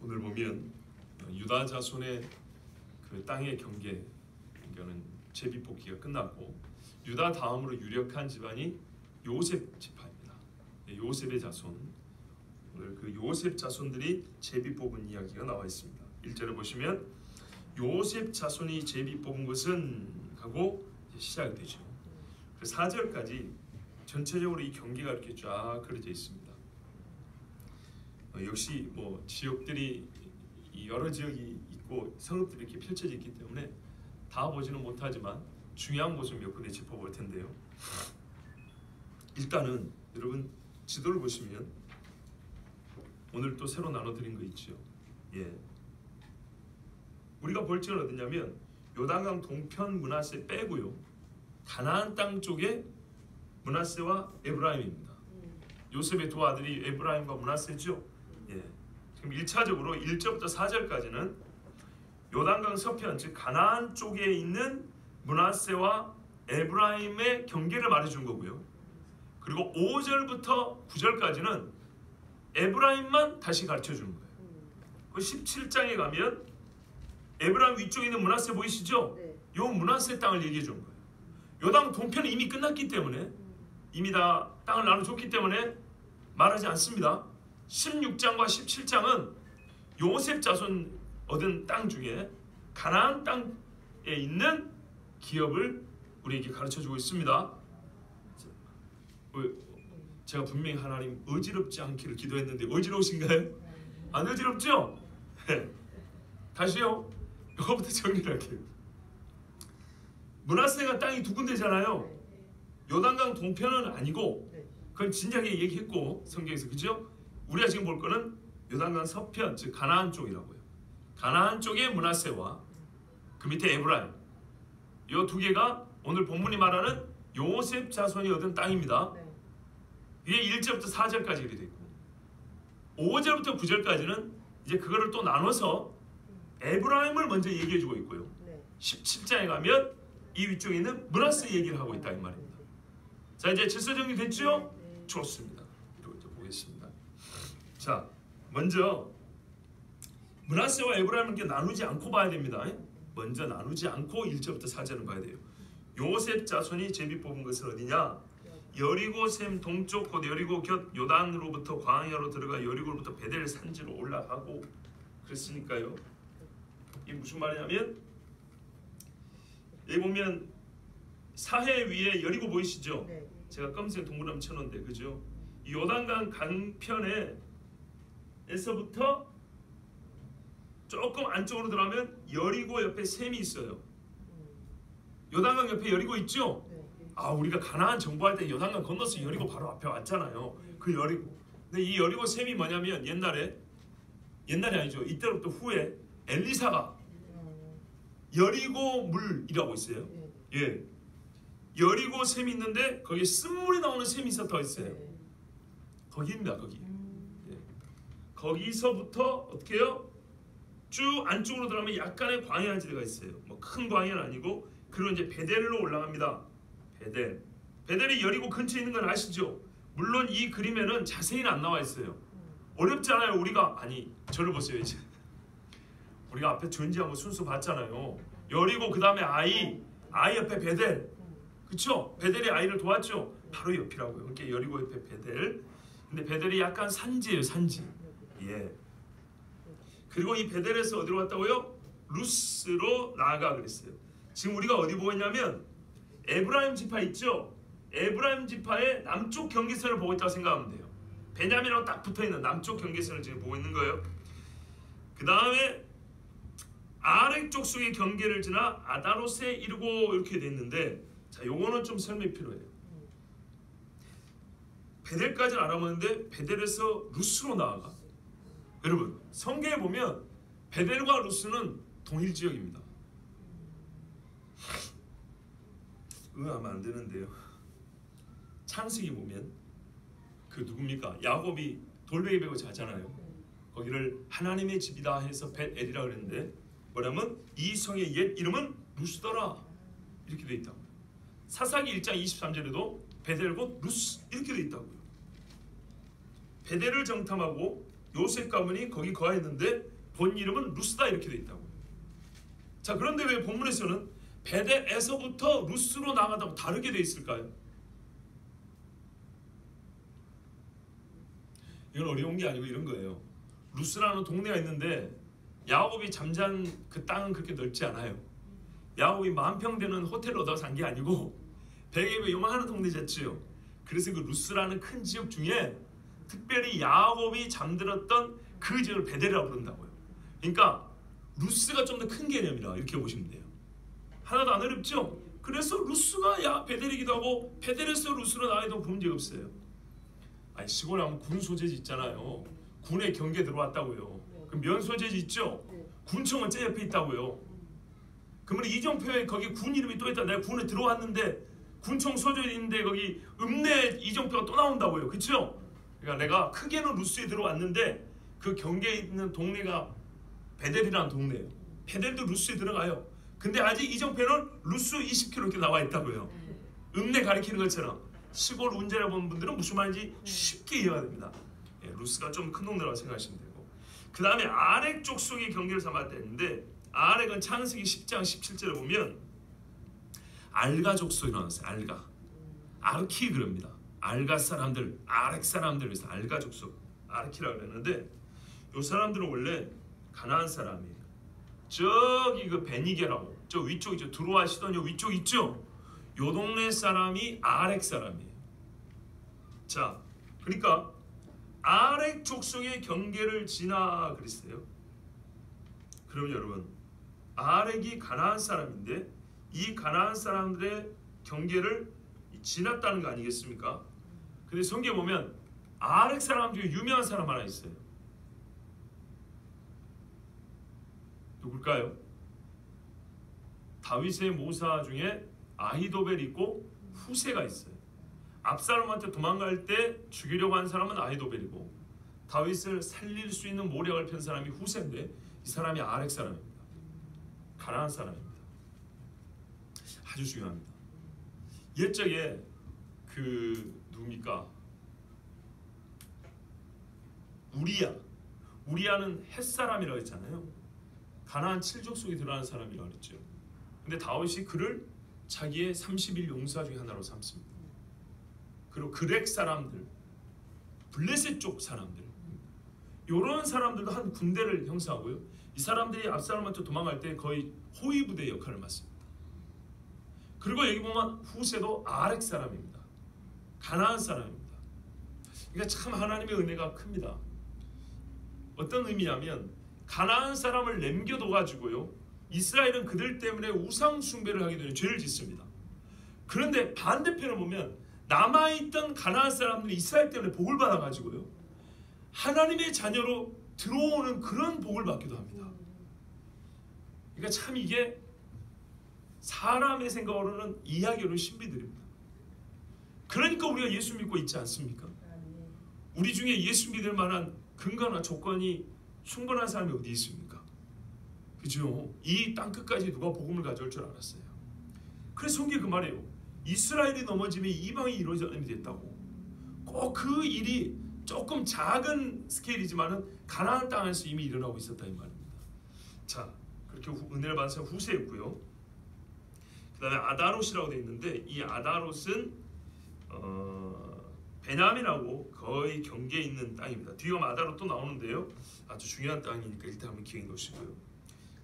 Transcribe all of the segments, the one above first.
오늘 보면 유다 자손의 그 땅의 경계는 제비 뽑기가 끝났고 유다 다음으로 유력한 집안이 요셉 지파입니다. 요셉의 자손, 오늘 그 요셉 자손들이 제비 뽑은 이야기가 나와 있습니다. 1절을 보시면 요셉 자손이 제비 뽑은 것은 하고 시작이 되죠. 4절까지 전체적으로 이 경계가 이렇게 쫙 그려져 있습니다. 역시 뭐 지역들이 여러 지역이 있고 성읍들이 이렇게 펼쳐져 있기 때문에 다 보지는 못하지만 중요한 곳을 몇 군데 짚어볼 텐데요. 일단은 여러분 지도를 보시면 오늘 또 새로 나눠드린 거 있죠. 우리가 볼 적은 어디냐면 요단강 동편 므낫세 빼고요, 가나안 땅 쪽에 므낫세와 에브라임입니다. 요셉의 두 아들이 에브라임과 므낫세죠. 그럼 1차적으로 1절부터 4절까지는 요단강 서편 즉 가나안 쪽에 있는 므낫세와 에브라임의 경계를 말해준 거고요. 그리고 5절부터 9절까지는 에브라임만 다시 가르쳐 주는 거예요. 그 17장에 가면 에브라임 위쪽에 있는 므낫세 보이시죠? 요 므낫세 땅을 얘기해 준 거예요. 요단 동편은 이미 끝났기 때문에 이미 다 땅을 나눠줬기 때문에 말하지 않습니다. 16장과 17장은 요셉 자손 얻은 땅 중에 가나안 땅에 있는 기업을 우리에게 가르쳐주고 있습니다. 제가 분명히 하나님 어지럽지 않기를 기도했는데 어지러우신가요? 안 어지럽죠? 다시요. 이거부터 정리할게요. 므낫세가 땅이 두 군데잖아요. 요단강 동편은 아니고 그건 진작에 얘기했고 성경에서, 그죠? 우리가 지금 볼 거는 요단강 서편 즉 가나안 쪽이라고요. 가나안 쪽의 므낫세와 그 밑에 에브라임, 이 두 개가 오늘 본문이 말하는 요셉 자손이 얻은 땅입니다. 이게 1절부터 4절까지 이렇게 되고 5절부터 9절까지는 이제 그거를 또 나눠서 에브라임을 먼저 얘기해 주고 있고요. 17장에 가면 이 위쪽에 있는 므낫세 얘기를 하고 있다 이 말입니다. 자, 이제 질서 정리 됐죠? 좋습니다. 이거 이제 보겠습니다. 자, 먼저 므낫세와 에브라임을 이렇게 나누지 않고 봐야 됩니다. 먼저 나누지 않고 1절부터 4절은 봐야 돼요. 요셉 자손이 제비 뽑은 것은 어디냐? 여리고 샘 동쪽 곧 여리고 곁 요단으로부터 광야로 들어가 여리고로부터 베델 산지로 올라가고 그랬으니까요. 이게 무슨 말이냐면 여기 보면 사해 위에 여리고 보이시죠? 제가 검은색 동그라미 쳐놓은데, 그죠? 이 요단강 강편에서부터 조금 안쪽으로 들어가면 여리고 옆에 샘이 있어요. 요단강 옆에 여리고 있죠? 우리가 가나안 정보할 때 요단강 건너서 여리고 바로 앞에 왔잖아요. 그 여리고. 근데 이 여리고 샘이 뭐냐면 옛날에 아니죠. 이때로부터 후에 엘리사가 여리고 물이라고 있어요. 여리고 샘이 있는데 거기에 쓴물이 나오는 샘이 더 있어요. 거기입니다. 거기. 거기서부터 어떻게 해요? 쭉 안쪽으로 들어가면 약간의 광야 지대가 있어요. 뭐 큰 광야는 아니고. 그리고 이제 베델로 올라갑니다. 베델이 여리고 근처에 있는 건 아시죠? 물론 이 그림에는 자세히는 안 나와 있어요. 어렵잖아요. 우리가 저를 보세요. 이제 우리가 앞에 전지하고 순수 봤잖아요. 여리고 그 다음에 아이 옆에 베델, 그쵸? 베델이 아이를 도왔죠. 바로 옆이라고요. 그러니까 여리고 옆에 베델. 근데 베델이 약간 산지예요. 산지. 그리고 이 베델에서 어디로 갔다고요? 루스로 나아가 그랬어요. 지금 우리가 어디 보고 있냐면 에브라임 지파 있죠? 에브라임 지파의 남쪽 경계선을 보고 있다고 생각하면 돼요. 베냐민하고 딱 붙어있는 남쪽 경계선을 지금 보고 있는 거예요. 그 다음에 아래쪽 속의 경계를 지나 아다롯에 이르고 이렇게 됐는데, 자, 요거는 좀 설명이 필요해요. 베델까지는 알아보는데 베델에서 루스로 나아가. 여러분 성경에 보면 베델과 루스는 동일 지역입니다. 의아하면 안 되는데요. 창세기 보면 그 누굽니까? 야곱이 돌베개 베고 자잖아요. 거기를 하나님의 집이다 해서 벳엘이라 그랬는데 뭐냐면 이 성의 옛 이름은 루스더라 이렇게 돼 있다고요. 사사기 1장 23절에도 베델 곧 루스 이렇게 돼 있다고요. 베델을 정탐하고 요셉 가문이 거기 거하였는데 본 이름은 루스다 이렇게 돼 있다고요. 자, 그런데 왜 본문에서는 베델에서부터 루스로 나가다고 다르게 돼 있을까요? 이건 어려운 게 아니고 이런 거예요. 루스라는 동네가 있는데 야곱이 잠잔 그 땅은 그렇게 넓지 않아요. 야곱이 10,000평 되는 호텔을 얻어 산 게 아니고 베개에 요만한 동네 잤지요. 그래서 그 루스라는 큰 지역 중에 특별히 야곱이 잠들었던 그 지역을 베델이라고 부른다고요. 그러니까 루스가 좀 더 큰 개념이라 이렇게 보시면 돼요. 하나도 안 어렵죠? 그래서 루스가 베델이기도 하고 베델에서 루스로 나가도 문제 없어요. 아니, 시골에 하면 군 소재지 있잖아요. 군의 경계 들어왔다고요. 그 면 소재지 있죠? 군청은 제 옆에 있다고요. 그러면 이정표에 거기 군 이름이 또 있다. 내가 군에 들어왔는데 군청 소재에 있는데 거기 읍내 이정표가 또 나온다고요. 그렇죠? 그러니까 내가 크게는 루스에 들어왔는데 그 경계에 있는 동네가 베델이라는 동네예요. 베델도 루스에 들어가요. 근데 아직 이정표는 루스 20km 이렇게 나와 있다고요. 읍내 가리키는 것처럼 시골 운전해 본 분들은 무슨 말인지 쉽게 이해가 됩니다. 예, 루스가 좀 큰 동네라고 생각하시면 되고, 그 다음에 아렉 족속의 경계를 삼았다 했는데 아렉은 창세기 10장 17절에 보면 알가 족속이 나왔어요. 알가, 아르키 그럽니다. 알가 사람들, 아렉 사람들, 그래서 알가 족속, 아르키라고 그랬는데 이 사람들은 원래 가나안 사람이에요. 저기 그 베니게라고 저 위쪽 있죠. 두로와 시돈 요 위쪽 있죠. 요 동네 사람이 아렉 사람이에요. 자, 그러니까 아렉 족속의 경계를 지나 그랬어요. 그럼 여러분, 아렉이 가나안 사람인데 이 가나안 사람들의 경계를 지났다는 거 아니겠습니까? 근데 성경에 보면 아렉 사람 중에 유명한 사람 하나 있어요. 누굴까요? 다윗의 모사 중에 아히도벨 있고 후세가 있어요. 압살롬한테 도망갈 때 죽이려고 한 사람은 아히도벨이고 다윗을 살릴 수 있는 모략을 편 사람이 후세인데 이 사람이 아렉 사람입니다. 가나안 사람입니다. 아주 중요합니다. 옛적에 그 누굽니까? 우리야는 햇사람이라고 했잖아요. 가나안 7족속에 들어가는 사람이라고 했죠. 근데 다윗이 그를 자기의 30일 용사 중에 하나로 삼습니다. 그리고 그렉 사람들, 블레셋 쪽 사람들, 이런 사람들도 한 군대를 형성하고요. 이 사람들이 압살롬한테 도망갈 때 거의 호위 부대 역할을 맡습니다. 그리고 여기 보면 후세도 아렉 사람입니다. 가나안 사람입니다. 그러니까 참 하나님의 은혜가 큽니다. 어떤 의미냐면 가나안 사람을 남겨둬 가지고요, 이스라엘은 그들 때문에 우상 숭배를 하게 되는 죄를 짓습니다. 그런데 반대편을 보면 남아있던 가나안 사람들이 이스라엘 때문에 복을 받아 가지고요, 하나님의 자녀로 들어오는 그런 복을 받기도 합니다. 그러니까 참 이게 사람의 생각으로는 이야기로는 신비들입니다. 그러니까 우리가 예수 믿고 있지 않습니까? 우리 중에 예수 믿을 만한 근거나 조건이 충분한 사람이 어디 있습니까? 그죠? 이 땅끝까지 누가 복음을 가져올 줄 알았어요. 그래서 성경이 그 말이에요. 이스라엘이 넘어지면 이방이 이루어짐이 됐다고. 꼭 그 일이 조금 작은 스케일이지만은 가나안 땅에서 이미 일어나고 있었다 이 말입니다. 자, 그렇게 은혜를 받은 사람 후세였고요. 그 다음에 아다롯이라고 되어 있는데 이 아다롯은 베냐민하고 거의 경계에 있는 땅입니다. 뒤에 가면 아다롯 또 나오는데요. 아주 중요한 땅이니까 일단 한번 기억해 놓으시고요.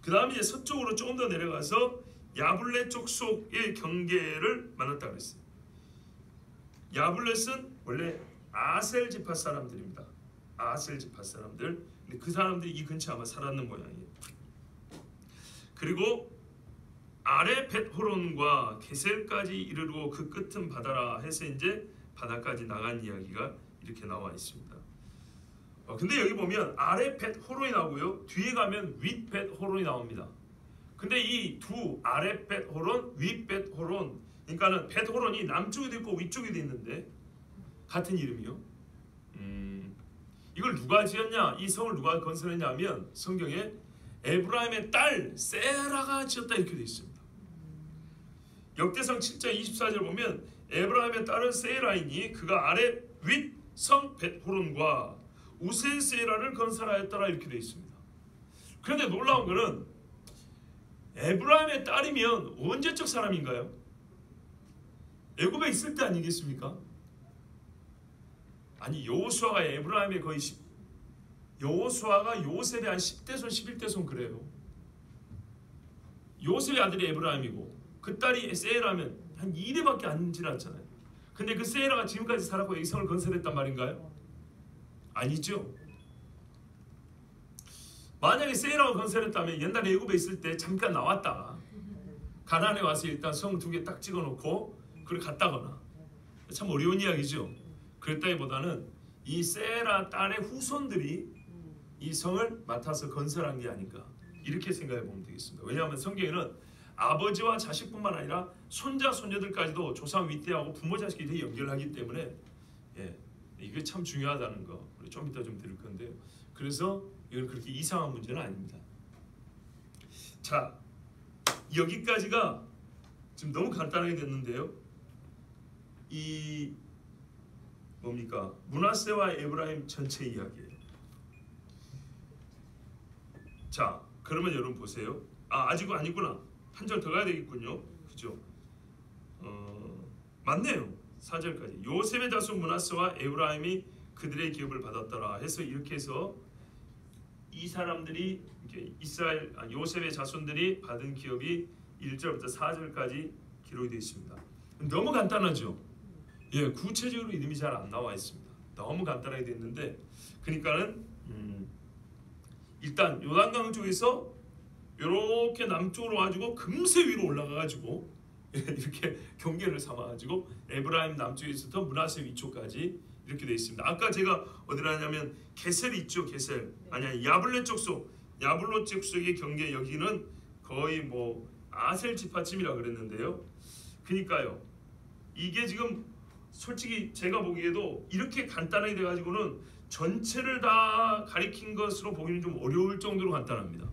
그 다음에 이제 서쪽으로 조금 더 내려가서 야블렛 족속의 경계를 만났다고 했어요. 야블렛은 원래 아셀 지파 사람들입니다. 아셀 지파 사람들. 근데 그 사람들이 이 근처에 아마 살았는 모양이에요. 그리고 아래 벳호론과 게셀까지 이르고 그 끝은 바다라 해서 이제 바다까지 나간 이야기가 이렇게 나와 있습니다. 근데 여기 보면 아래 벳호론이 나오고요, 뒤에 가면 윗 벳호론이 나옵니다. 근데 이 두 아래 벳호론, 윗 벳호론, 그러니까는 벳호론이 남쪽에도 있고 위쪽에도 있는데 같은 이름이요. 이걸 누가 지었냐? 이 성을 누가 건설했냐면 성경에 에브라임의 딸 세라가 지었다 이렇게 되어 있습니다. 역대상 7장 24절 보면 에브라임의 딸은 세라이니 그가 아래 윗 성 벳호론과 우센 세라를 건설하였더라 이렇게 되어 있습니다. 그런데 놀라운 거는 에브라임의 딸이면 언제적 사람인가요? 애굽에 있을 때 아니겠습니까? 아니 여호수아가 에브라임의 거의 여호수아가 요셉의 한 10대 손 11대 손 그래요. 요셉의 아들이 에브라임이고 그 딸이 세라면 한 2대밖에 안 지났잖아요. 근데 그 세라가 지금까지 살았고 이 성을 건설했단 말인가요? 아니죠. 만약에 세라가 건설했다면 옛날 애굽에 있을 때 잠깐 나왔다가 가나안에 와서 일단 성 2개 딱 찍어놓고 그걸 갔다거나 참 어려운 이야기죠. 그랬다기보다는 이 세라 딸의 후손들이 이 성을 맡아서 건설한 게 아닌가 이렇게 생각해 보면 되겠습니다. 왜냐하면 성경에는 아버지와 자식뿐만 아니라 손자 손녀들까지도 조상 윗대하고 부모 자식이 되게 연결하기 때문에 이게 참 중요하다는 거 우리 좀 이따 좀 들을 건데요. 그래서 이건 그렇게 이상한 문제는 아닙니다. 자, 여기까지가 지금 너무 간단하게 됐는데요. 이 뭡니까? 므낫세와 에브라임 전체 이야기예요. 자, 그러면 여러분 보세요. 아직 아니구나. 한 절 더 가야 되겠군요. 그죠? 맞네요. 4절까지. 요셉의 자손 므낫세와 에브라임이 그들의 기업을 받았더라 해서 이렇게 해서 이 사람들이 이스라엘 요셉의 자손들이 받은 기업이 1절부터 4절까지 기록이 되어 있습니다. 너무 간단하죠. 구체적으로 이름이 잘 안 나와 있습니다. 너무 간단하게 되어 있는데 그러니까는 일단 요단강 쪽에서 이렇게 남쪽으로 와가지고 금세 위로 올라가가지고 이렇게 경계를 삼아가지고 에브라임 남쪽에서부터 므낫세 위쪽까지 이렇게 되어 있습니다. 아까 제가 어디라 하냐면 게셀 있죠. 게셀 아니야 야블레 쪽속 야블로 쪽속의 경계 여기는 거의 뭐 아셀 지파쯤이라 그랬는데요. 그러니까요. 이게 지금 솔직히 제가 보기에도 이렇게 간단하게 돼가지고는 전체를 다 가리킨 것으로 보기는 좀 어려울 정도로 간단합니다.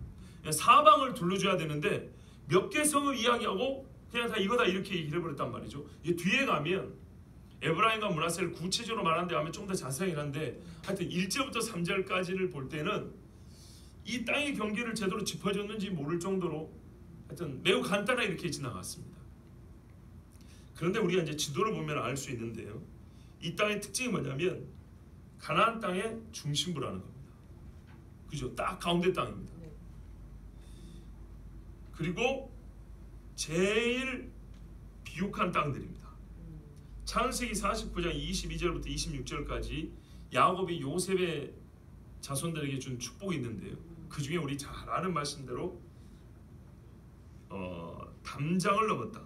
사방을 둘러줘야 되는데 몇 개 성을 이야기하고 그냥 다 이거다 이렇게 얘기를 해버렸단 말이죠. 뒤에 가면 에브라임과 므낫세를 구체적으로 말하는데 하면 좀 더 자세하긴 한데 하여튼 1절부터 3절까지를 볼 때는 이 땅의 경계를 제대로 짚어줬는지 모를 정도로 하여튼 매우 간단하게 이렇게 지나갔습니다. 그런데 우리가 이제 지도를 보면 알 수 있는데요. 이 땅의 특징이 뭐냐면 가나안 땅의 중심부라는 겁니다. 그죠? 딱 가운데 땅입니다. 그리고 제일 비옥한 땅들입니다. 창세기 49장 22절부터 26절까지 야곱이 요셉의 자손들에게 준 축복이 있는데요. 그 중에 우리 잘 아는 말씀대로 담장을 넘었다.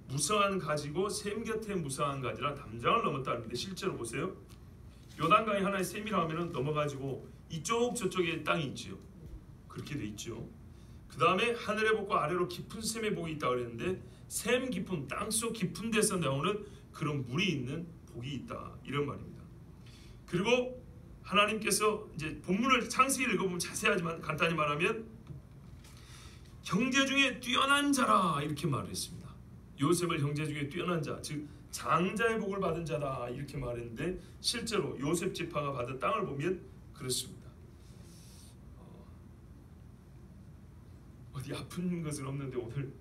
무성한 가지고 샘 곁에 무성한 가지라 담장을 넘었다 하는데 실제로 보세요. 요단강이 하나의 샘이라 하면은 넘어가지고 이쪽 저쪽에 땅이 있지요. 그렇게 돼 있죠. 그 다음에 하늘의 복과 아래로 깊은 샘의 복이 있다 그랬는데 샘 깊은 땅속 깊은 데서 나오는 그런 물이 있는 복이 있다 이런 말입니다. 그리고 하나님께서 이제 본문을 창세기를 읽어보면 자세하지만 간단히 말하면 형제 중에 뛰어난 자라 이렇게 말을 했습니다. 요셉을 형제 중에 뛰어난 자, 즉 장자의 복을 받은 자다 이렇게 말했는데 실제로 요셉 지파가 받은 땅을 보면 그렇습니다. 어디 아픈 것은 없는데 오늘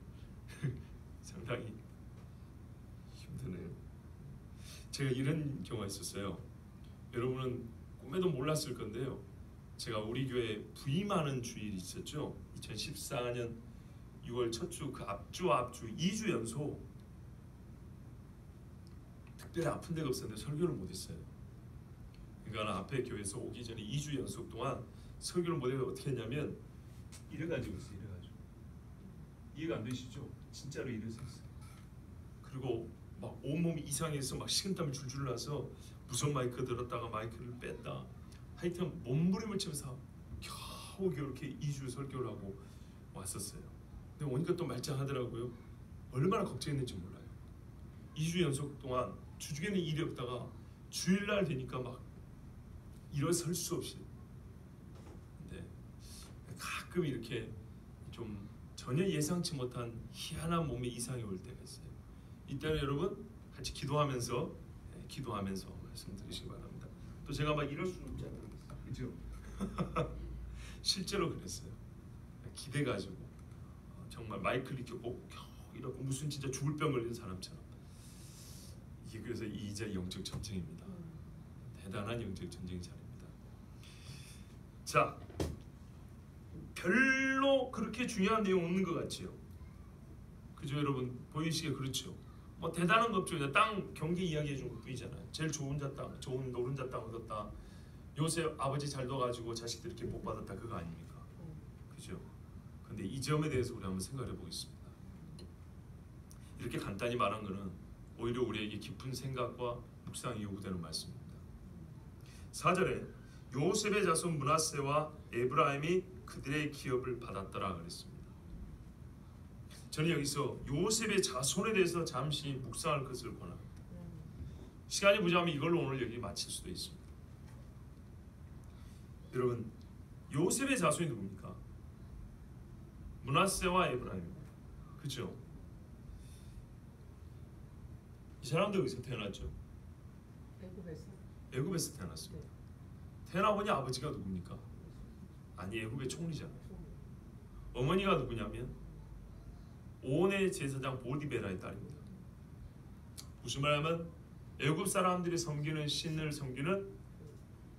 상당히 힘드네요. 제가 이런 경우가 있었어요. 여러분은 꿈에도 몰랐을 건데요. 제가 우리 교회 부임하는 주일이 있었죠. 2014년 6월 첫 주 그 앞주와 앞주 2주 연속 특별히 아픈 데가 없었는데 설교를 못했어요. 그러니까 앞에 교회에서 오기 전에 2주 연속 동안 설교를 못해서 어떻게 했냐면 이래가지고 있어요. 이래가지고 이해가 안 되시죠? 진짜로 이래서 했어요. 그리고 막 온몸이 이상해서 막 식은땀이 줄줄 나서 무선 마이크 들었다가 마이크를 뺐다. 하여튼 몸부림을 치면서 겨우 이렇게 2주 설교를 하고 왔었어요. 근데 오니까 또 말짱하더라고요. 얼마나 걱정했는지 몰라요. 2주 연속 동안 주중에는 일이 없다가 주일날 되니까 막 일어설 수 없이. 근데 가끔 이렇게 좀 전혀 예상치 못한 희한한 몸에 이상이 올 때가 있어요. 이때는 여러분 같이 기도하면서 말씀 드리시기 바랍니다. 또 제가 막 이럴 수는 없잖아요. 그죠? 실제로 그랬어요. 기대가지고 정말 마이크를 켜고 이러고 무슨 진짜 죽을 병 걸린 사람처럼. 이게 그래서 이제 영적 전쟁입니다. 대단한 영적 전쟁이 자립니다. 자, 별로 그렇게 중요한 내용 없는 것 같지요? 그죠 여러분? 보이시게 그렇죠? 뭐 대단한 거 없죠. 그냥 땅 경계 이야기해 준 것뿐이잖아요. 제일 좋은 땅, 좋은 노른자 땅 얻었다. 요셉 아버지 잘 둬가지고 자식들 이렇게 복 받았다, 그거 아닙니까? 그죠? 근데 이 점에 대해서 우리 한번 생각해 보겠습니다. 이렇게 간단히 말한 거는 오히려 우리에게 깊은 생각과 묵상이 요구되는 말씀입니다. 4절에 요셉의 자손 므낫세와 에브라임이 그들의 기업을 받았더라 그랬습니다. 저는 여기서 요셉의 자손에 대해서 잠시 묵상할 것을 권합니다. 시간이 부족하면 이걸로 오늘 여기 마칠 수도 있습니다. 여러분, 요셉의 자손이 누굽니까? 므낫세와 에브라임입니다. 그렇죠? 이 사람도 여기서 태어났죠. 애굽에서 태어났습니다. 태어나보니 아버지가 누굽니까? 아니, 애굽의 총리잖아요. 어머니가 누구냐면 온의 제사장 보디베라의 딸입니다. 무슨 말하면 애굽 사람들이 섬기는 신을 섬기는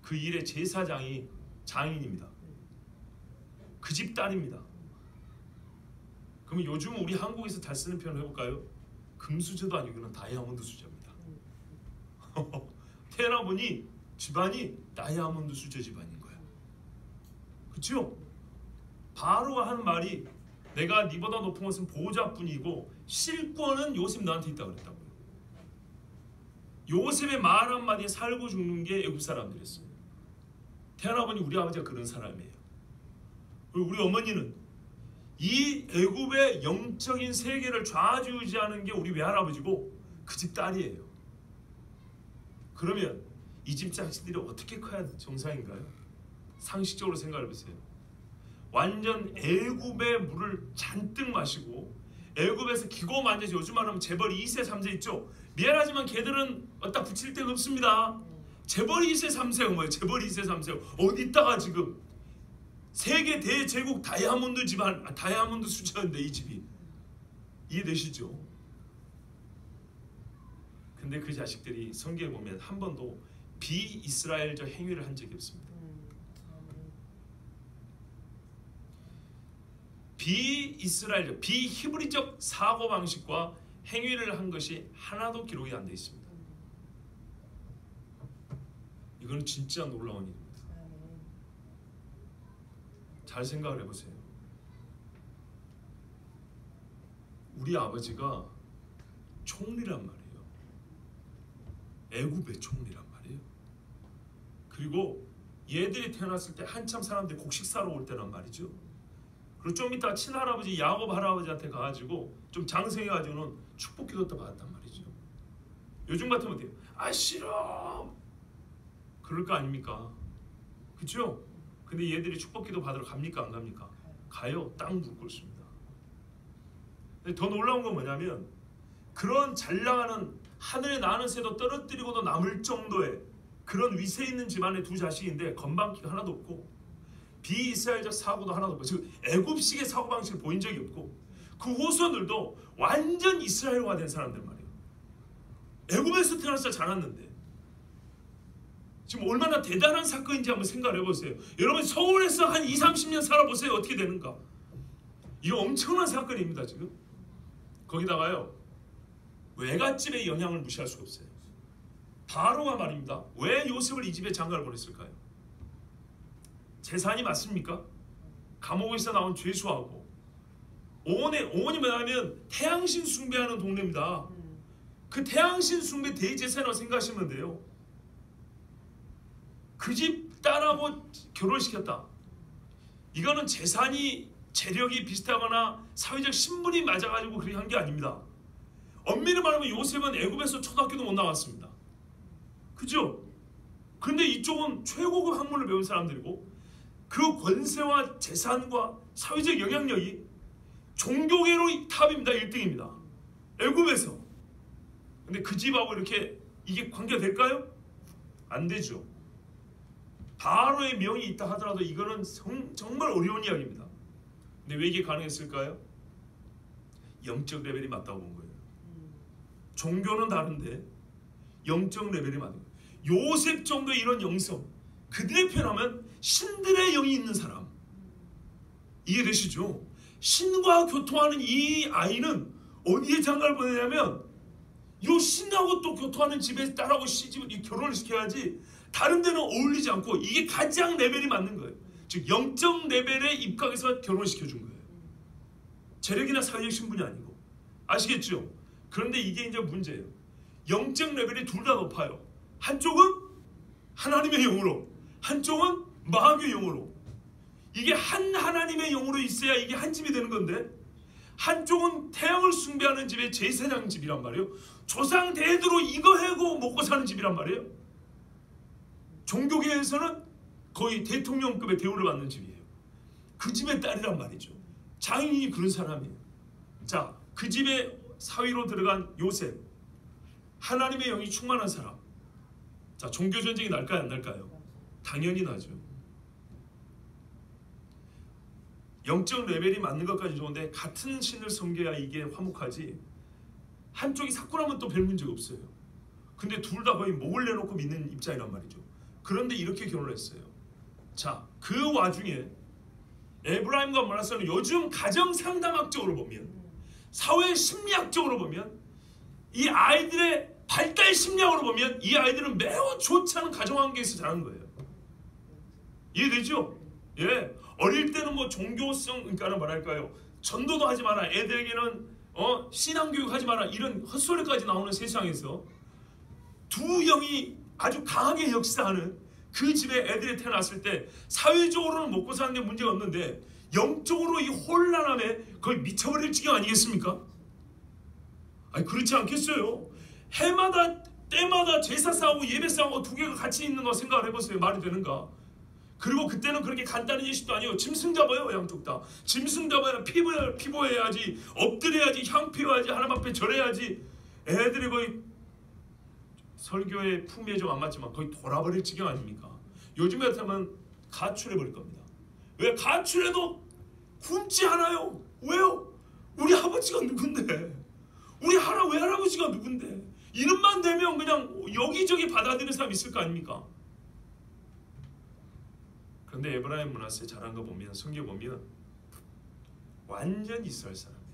그 일의 제사장이 장인입니다. 그 집 딸입니다. 그럼 요즘 우리 한국에서 잘 쓰는 표현 해볼까요? 금수저도 아니고는 다이아몬드 수저입니다. 태어나보니 집안이 다이아몬드 수저 집안인 거야. 그렇죠? 바로가 하는 말이 내가 네보다 높은 것은 보호자뿐이고 실권은 요셉 너한테 있다고 그랬다고요. 요셉의 말 한마디에 살고 죽는 게 애굽 사람들이었어요. 태어나보니 우리 아버지가 그런 사람이에요. 그리고 우리 어머니는 이 애굽의 영적인 세계를 좌지우지하는 게 우리 외할아버지고 그 집 딸이에요. 그러면 이 집 자식들이 어떻게 커야 정상인가요? 상식적으로 생각해 보세요. 완전 애굽의 물을 잔뜩 마시고 애굽에서 기고 만져서 요즘 말하면 재벌이 2세 3세 있죠. 미안하지만 걔들은 어디다 붙일 데가 없습니다. 재벌이 2세 3세가 뭐예요? 재벌이 2세 3세가 어디 있다가 지금 세계 대제국 다이아몬드 집안, 다이아몬드 수저인데 이 집이. 이해되시죠? 근데 그 자식들이 성경에 보면 한 번도 비이스라엘적 행위를 한 적이 없습니다. 비이스라엘적, 비히브리적 사고방식과 행위를 한 것이 하나도 기록이 안 돼 있습니다. 이건 진짜 놀라운 일입니다. 잘 생각을 해보세요. 우리 아버지가 총리란 말이에요. 애굽의 총리란 말이에요. 그리고 얘들이 태어났을 때 한참 사람들이 곡식 사러 올 때란 말이죠. 그리고 좀 이따 친할아버지 야곱 할아버지한테 가가지고 좀 장성해가지고는 축복기도 받았단 말이죠. 요즘 같으면 어때요? 아 싫어! 그럴 거 아닙니까? 그렇죠? 근데 얘들이 축복기도 받으러 갑니까 안 갑니까? 가요. 땅 물 꿇습니다. 근데 더 놀라운 건 뭐냐면 그런 잘 나가는 하늘에 나는 새도 떨어뜨리고도 남을 정도의 그런 위세 있는 집안의 두 자식인데 건방기가 하나도 없고 비이스라엘적 사고도 하나도 없고 즉 애굽식의 사고방식을 보인 적이 없고 그 후손들도 완전 이스라엘화 된 사람들 말이에요. 애굽에서 태어나서 자랐는데 지금 얼마나 대단한 사건인지 한번 생각을 해보세요. 여러분 서울에서 한 20-30년 살아보세요. 어떻게 되는가. 이거 엄청난 사건입니다. 지금 거기다가요 외갓집의 영향을 무시할 수가 없어요. 바로가 말입니다. 왜 요셉을 이 집에 장가를 보냈을까요? 재산이 맞습니까? 감옥에서 나온 죄수하고 오온이 뭐냐면 태양신 숭배하는 동네입니다. 그 태양신 숭배 대제사라고 생각하시면 돼요. 그 집 딸하고 결혼시켰다. 이거는 재산이 재력이 비슷하거나 사회적 신분이 맞아가지고 그렇게 한 게 아닙니다. 엄밀히 말하면 요셉은 애굽에서 초등학교도 못 나왔습니다. 그죠? 근데 이쪽은 최고급 학문을 배운 사람들이고 그 권세와 재산과 사회적 영향력이 종교계로 탑입니다. 1등입니다. 애굽에서. 근데 그 집하고 이렇게 이게 관계가 될까요? 안 되죠. 바로의 명이 있다 하더라도 이거는 정말 어려운 이야기입니다. 근데 왜 이게 가능했을까요? 영적 레벨이 맞다고 본 거예요. 종교는 다른데 영적 레벨이 맞는 거예요. 요셉 정도의 이런 영성, 그들의 표현하면 신들의 영이 있는 사람, 이해되시죠? 신과 교통하는 이 아이는 어디에 장가를 보내냐면 요 신하고 또 교통하는 집에 딸하고 시집을 결혼을 시켜야지 다른 데는 어울리지 않고, 이게 가장 레벨이 맞는 거예요. 즉 영적 레벨에 입각해서 결혼시켜준 거예요. 재력이나 사회적 신분이 아니고. 아시겠죠? 그런데 이게 이제 문제예요. 영적 레벨이 둘 다 높아요. 한쪽은 하나님의 영으로, 한쪽은 마귀의 영으로. 이게 한 하나님의 영으로 있어야 이게 한 집이 되는 건데, 한쪽은 태양을 숭배하는 집의 제사장 집이란 말이에요. 조상 대대로 이거 해고 먹고 사는 집이란 말이에요. 종교계에서는 거의 대통령급의 대우를 받는 집이에요. 그 집의 딸이란 말이죠. 장인이 그런 사람이에요. 자, 그 집에 사위로 들어간 요셉, 하나님의 영이 충만한 사람. 자, 종교 전쟁이 날까요, 안 날까요? 당연히 나죠. 영적 레벨이 맞는 것까지 좋은데 같은 신을 섬겨야 이게 화목하지, 한쪽이 사고나면 또 별 문제가 없어요. 근데 둘 다 거의 목을 내놓고 믿는 입장이란 말이죠. 그런데 이렇게 결혼을 했어요. 자, 그 와중에 에브라임과 므낫세는 요즘 가정 상담학적으로 보면, 사회 심리학적으로 보면, 이 아이들의 발달 심리학으로 보면 이 아이들은 매우 좋지 않은 가정환경에서 자란 거예요. 이해되죠? 예. 어릴 때는 뭐 종교성, 그러니까 뭐랄까요, 전도도 하지 마라, 애들에게는 신앙교육 하지 마라, 이런 헛소리까지 나오는 세상에서 두 영이 아주 강하게 역사하는 그 집에 애들이 태어났을 때 사회적으로는 먹고 사는데 문제가 없는데 영적으로 이 혼란함에 거의 미쳐버릴 지경 아니겠습니까? 아니 그렇지 않겠어요? 해마다 때마다 제사 싸우고 예배 싸우고 두 개가 같이 있는 거 생각을 해보세요. 말이 되는가? 그리고 그때는 그렇게 간단한 예식도 아니에요. 짐승 잡아요, 양쪽 다. 짐승 잡아야 피보해야지, 엎드려야지, 향 피워야지, 하나님 앞에 절해야지. 애들이 거의 설교의 품위에 좀 안 맞지만 거의 돌아버릴 지경 아닙니까? 요즘 같으면 가출해버릴 겁니다. 왜? 가출해도 굶지 않아요. 왜요? 우리 아버지가 누군데? 우리 외할아버지가 누군데? 이름만 되면 그냥 여기저기 받아들이는 사람 있을 거 아닙니까? 그런데 에브라임 므낫세 잘한 거 보면, 성경 보면 완전 이스라엘 사람이에요.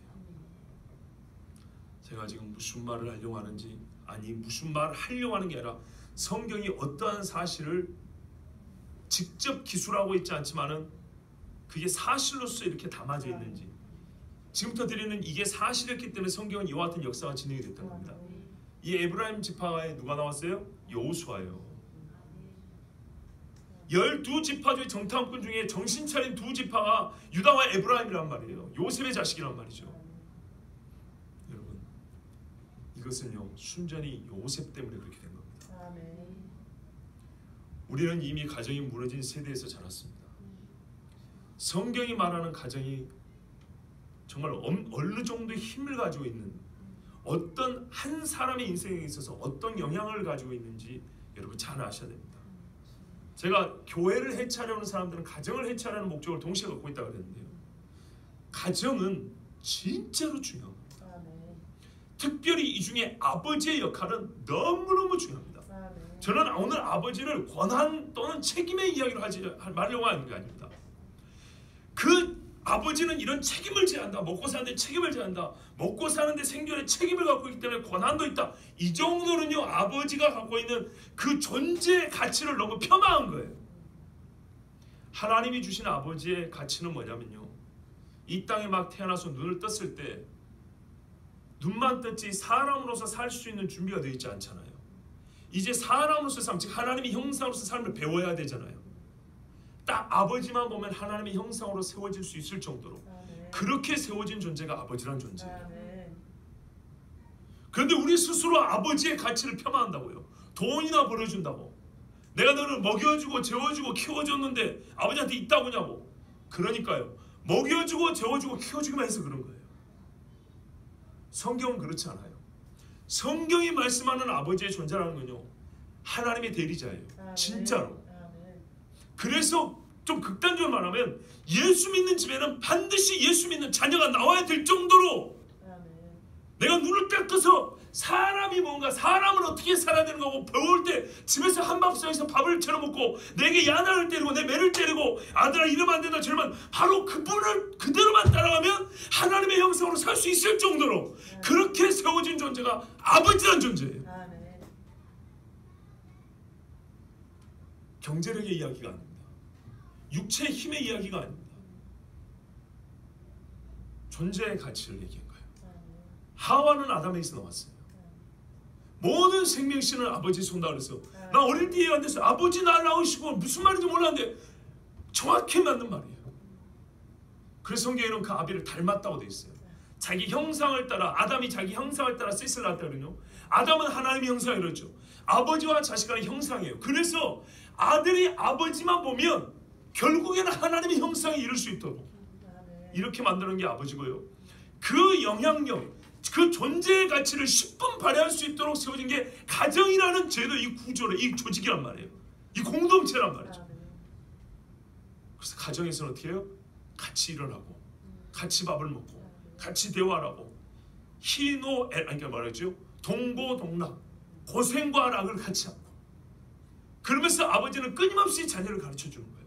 제가 지금 무슨 말을 하려고 하는지, 아니 무슨 말을 하려고 하는 게 아니라 성경이 어떠한 사실을 직접 기술하고 있지 않지만은 그게 사실로서 이렇게 담아져 있는지, 지금부터 드리는 이게 사실이었기 때문에 성경은 이와 같은 역사가 진행이 됐던 겁니다. 이 에브라임 지파에 누가 나왔어요? 여호수아예요. 12지파 중에 정탐꾼 중에 정신 차린 두 지파가 유다와 에브라임이란 말이에요. 요셉의 자식이란 말이죠. 여러분, 이것은요 순전히 요셉 때문에 그렇게 된 겁니다. 우리는 이미 가정이 무너진 세대에서 자랐습니다. 성경이 말하는 가정이 정말 어느 정도의 힘을 가지고 있는, 어떤 한 사람의 인생에 있어서 어떤 영향을 가지고 있는지 여러분 잘 아셔야 됩니다. 제가 교회를 해체하려는 사람들은 가정을 해체하려는 목적을 동시에 갖고 있다고 그랬는데요, 가정은 진짜로 중요합니다. 특별히 이 중에 아버지의 역할은 너무너무 중요합니다. 저는 오늘 아버지를 권한 또는 책임의 이야기를 하려고 하는 게 아닙니다. 그 아버지는 이런 책임을 져야 한다. 먹고 사는데 책임을 져야 한다. 먹고 사는데 생존에 책임을 갖고 있기 때문에 권한도 있다. 이 정도는요 아버지가 갖고 있는 그 존재의 가치를 너무 폄하한 거예요. 하나님이 주신 아버지의 가치는 뭐냐면요, 이 땅에 막 태어나서 눈을 떴을 때 눈만 떴지 사람으로서 살 수 있는 준비가 되어 있지 않잖아요. 이제 사람으로서 삶, 즉 하나님의 형상으로서 삶을 배워야 되잖아요. 딱 아버지만 보면 하나님의 형상으로 세워질 수 있을 정도로 그렇게 세워진 존재가 아버지란 존재예요. 그런데 우리 스스로 아버지의 가치를 폄하한다고요. 돈이나 벌어준다고. 내가 너를 먹여주고 재워주고 키워줬는데 아버지한테 있다고냐고. 그러니까요, 먹여주고 재워주고 키워주기만 해서 그런 거예요. 성경은 그렇지 않아요. 성경이 말씀하는 아버지의 존재라는 건요 하나님의 대리자예요. 진짜로. 그래서 좀 극단적으로 말하면 예수 믿는 집에는 반드시 예수 믿는 자녀가 나와야 될 정도로 내가 눈을 딱 떠서 사람이 뭔가 사람을 어떻게 살아야 되는 거고 배울 때 집에서 한밥상에서 밥을 차려 먹고 내게 야단을 때리고 내 매를 때리고 아들아 이러면 안 된다 저러면 바로 그분을 그대로만 따라가면 하나님의 형상으로 살 수 있을 정도로 그렇게 세워진 존재가 아버지란 존재예요. 경제력의 이야기가 아닙니다. 육체의 힘의 이야기가 아닙니다. 존재의 가치를 얘기한 거예요. 하와는 아담에게서 나왔어요. 모든 생명신을 아버지 손다 그랬어. 나 어릴 때 이해 안 됐어요. 아버지 날 낳으시고 무슨 말인지 몰랐는데 정확히 맞는 말이에요. 그래서 성경에는 그 아비를 닮았다고 돼 있어요. 자기 형상을 따라 아담이 자기 형상을 따라 셋을 낳았다거든요. 아담은 하나님의 형상이었죠. 아버지와 자식 간의 형상이에요. 그래서 아들이 아버지만 보면 결국에는 하나님의 형상에 이룰 수 있도록 이렇게 만드는 게 아버지고요. 그 영향력, 그 존재의 가치를 10분 발휘할 수 있도록 세워진 게 가정이라는 제도, 이 구조를, 이 조직이란 말이에요. 이 공동체란 말이죠. 그래서 가정에서는 어떻게 해요? 같이 일어나고 같이 밥을 먹고 같이 대화를 하고 그러니까 말하죠. 동고동락, 고생과 락을 같이 하고 그러면서 아버지는 끊임없이 자녀를 가르쳐주는 거예요.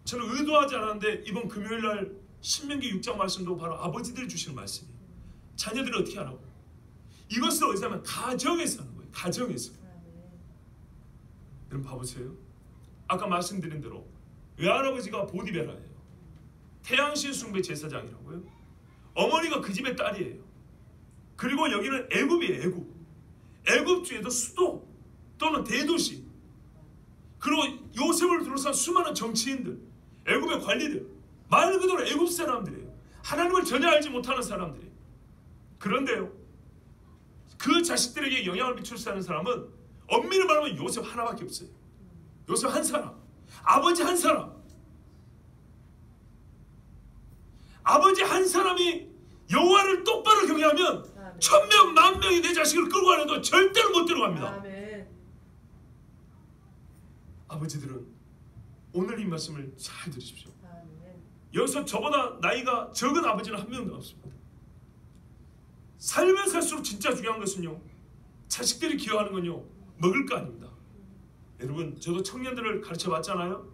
저는 의도하지 않았는데 이번 금요일날 신명기 6장 말씀도 바로 아버지들이 주시는 말씀이에요. 자녀들이 어떻게 하라고? 이것을 어디서 하면 가정에서 하는 거예요. 가정에서. 여러분 봐보세요. 아까 말씀드린 대로 외할아버지가 보디베라예요. 태양신 숭배 제사장이라고요. 어머니가 그 집의 딸이에요. 그리고 여기는 애굽이에요. 애굽. 애굽 중에도 수도 또는 대도시 그리고 요셉을 둘러싼 수많은 정치인들 애굽의 관리들 말 그대로 애굽 사람들이에요. 하나님을 전혀 알지 못하는 사람들이에요. 그런데요 그 자식들에게 영향을 미칠 수 있는 사람은 엄밀히 말하면 요셉 하나밖에 없어요. 요셉 한 사람, 아버지 한 사람. 아버지 한 사람이 여호와를 똑바로 경외하면 1000명, 10,000명이 내 자식을 끌고 가려도 절대로 못 들어갑니다. 아멘. 아버지들은 오늘 이 말씀을 잘 들으십시오. 아멘. 여기서 저보다 나이가 적은 아버지는 한 명도 없습니다. 살면 살수록 진짜 중요한 것은요 자식들이 기여하는 건요 먹을 거 아닙니다. 여러분 저도 청년들을 가르쳐 봤잖아요.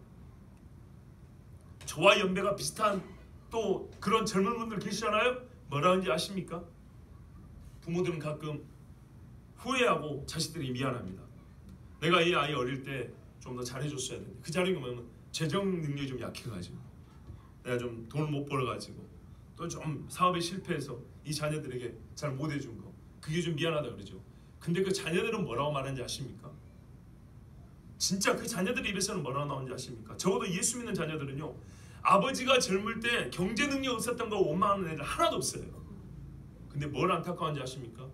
저와 연배가 비슷한 또 그런 젊은 분들 계시잖아요. 뭐라 하는지 아십니까? 부모들은 가끔 후회하고 자식들이 미안합니다. 내가 이 아이 어릴 때 좀 더 잘해줬어야 되는데 그 자리가 뭐냐면 재정 능력이 좀 약해가지고 내가 좀 돈을 못 벌어가지고 또 좀 사업에 실패해서 이 자녀들에게 잘 못해준 거 그게 좀 미안하다 그러죠. 근데 그 자녀들은 뭐라고 말하는지 아십니까? 진짜 그 자녀들 입에서는 뭐라고 나오는지 아십니까? 적어도 예수 믿는 자녀들은요 아버지가 젊을 때 경제 능력 없었던 거 원망하는 애들 하나도 없어요. 근데 뭘 안타까운지 아십니까?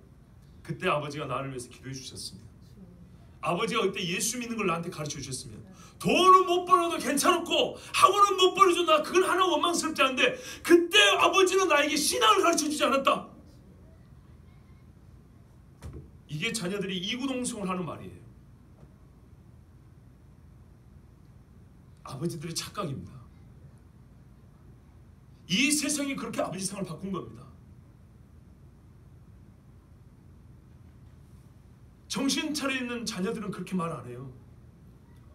그때 아버지가 나를 위해서 기도해 주셨습니다. 아버지가 그때 예수 믿는 걸 나한테 가르쳐 주셨으면 돈은 못 벌어도 괜찮았고 학원은 못 벌어도 나 그건 하나 원망스럽지 않은데 그때 아버지는 나에게 신앙을 가르쳐 주지 않았다. 이게 자녀들이 이구동성을 하는 말이에요. 아버지들의 착각입니다. 이 세상이 그렇게 아버지 상을 바꾼 겁니다. 정신 차려있는 자녀들은 그렇게 말 안 해요.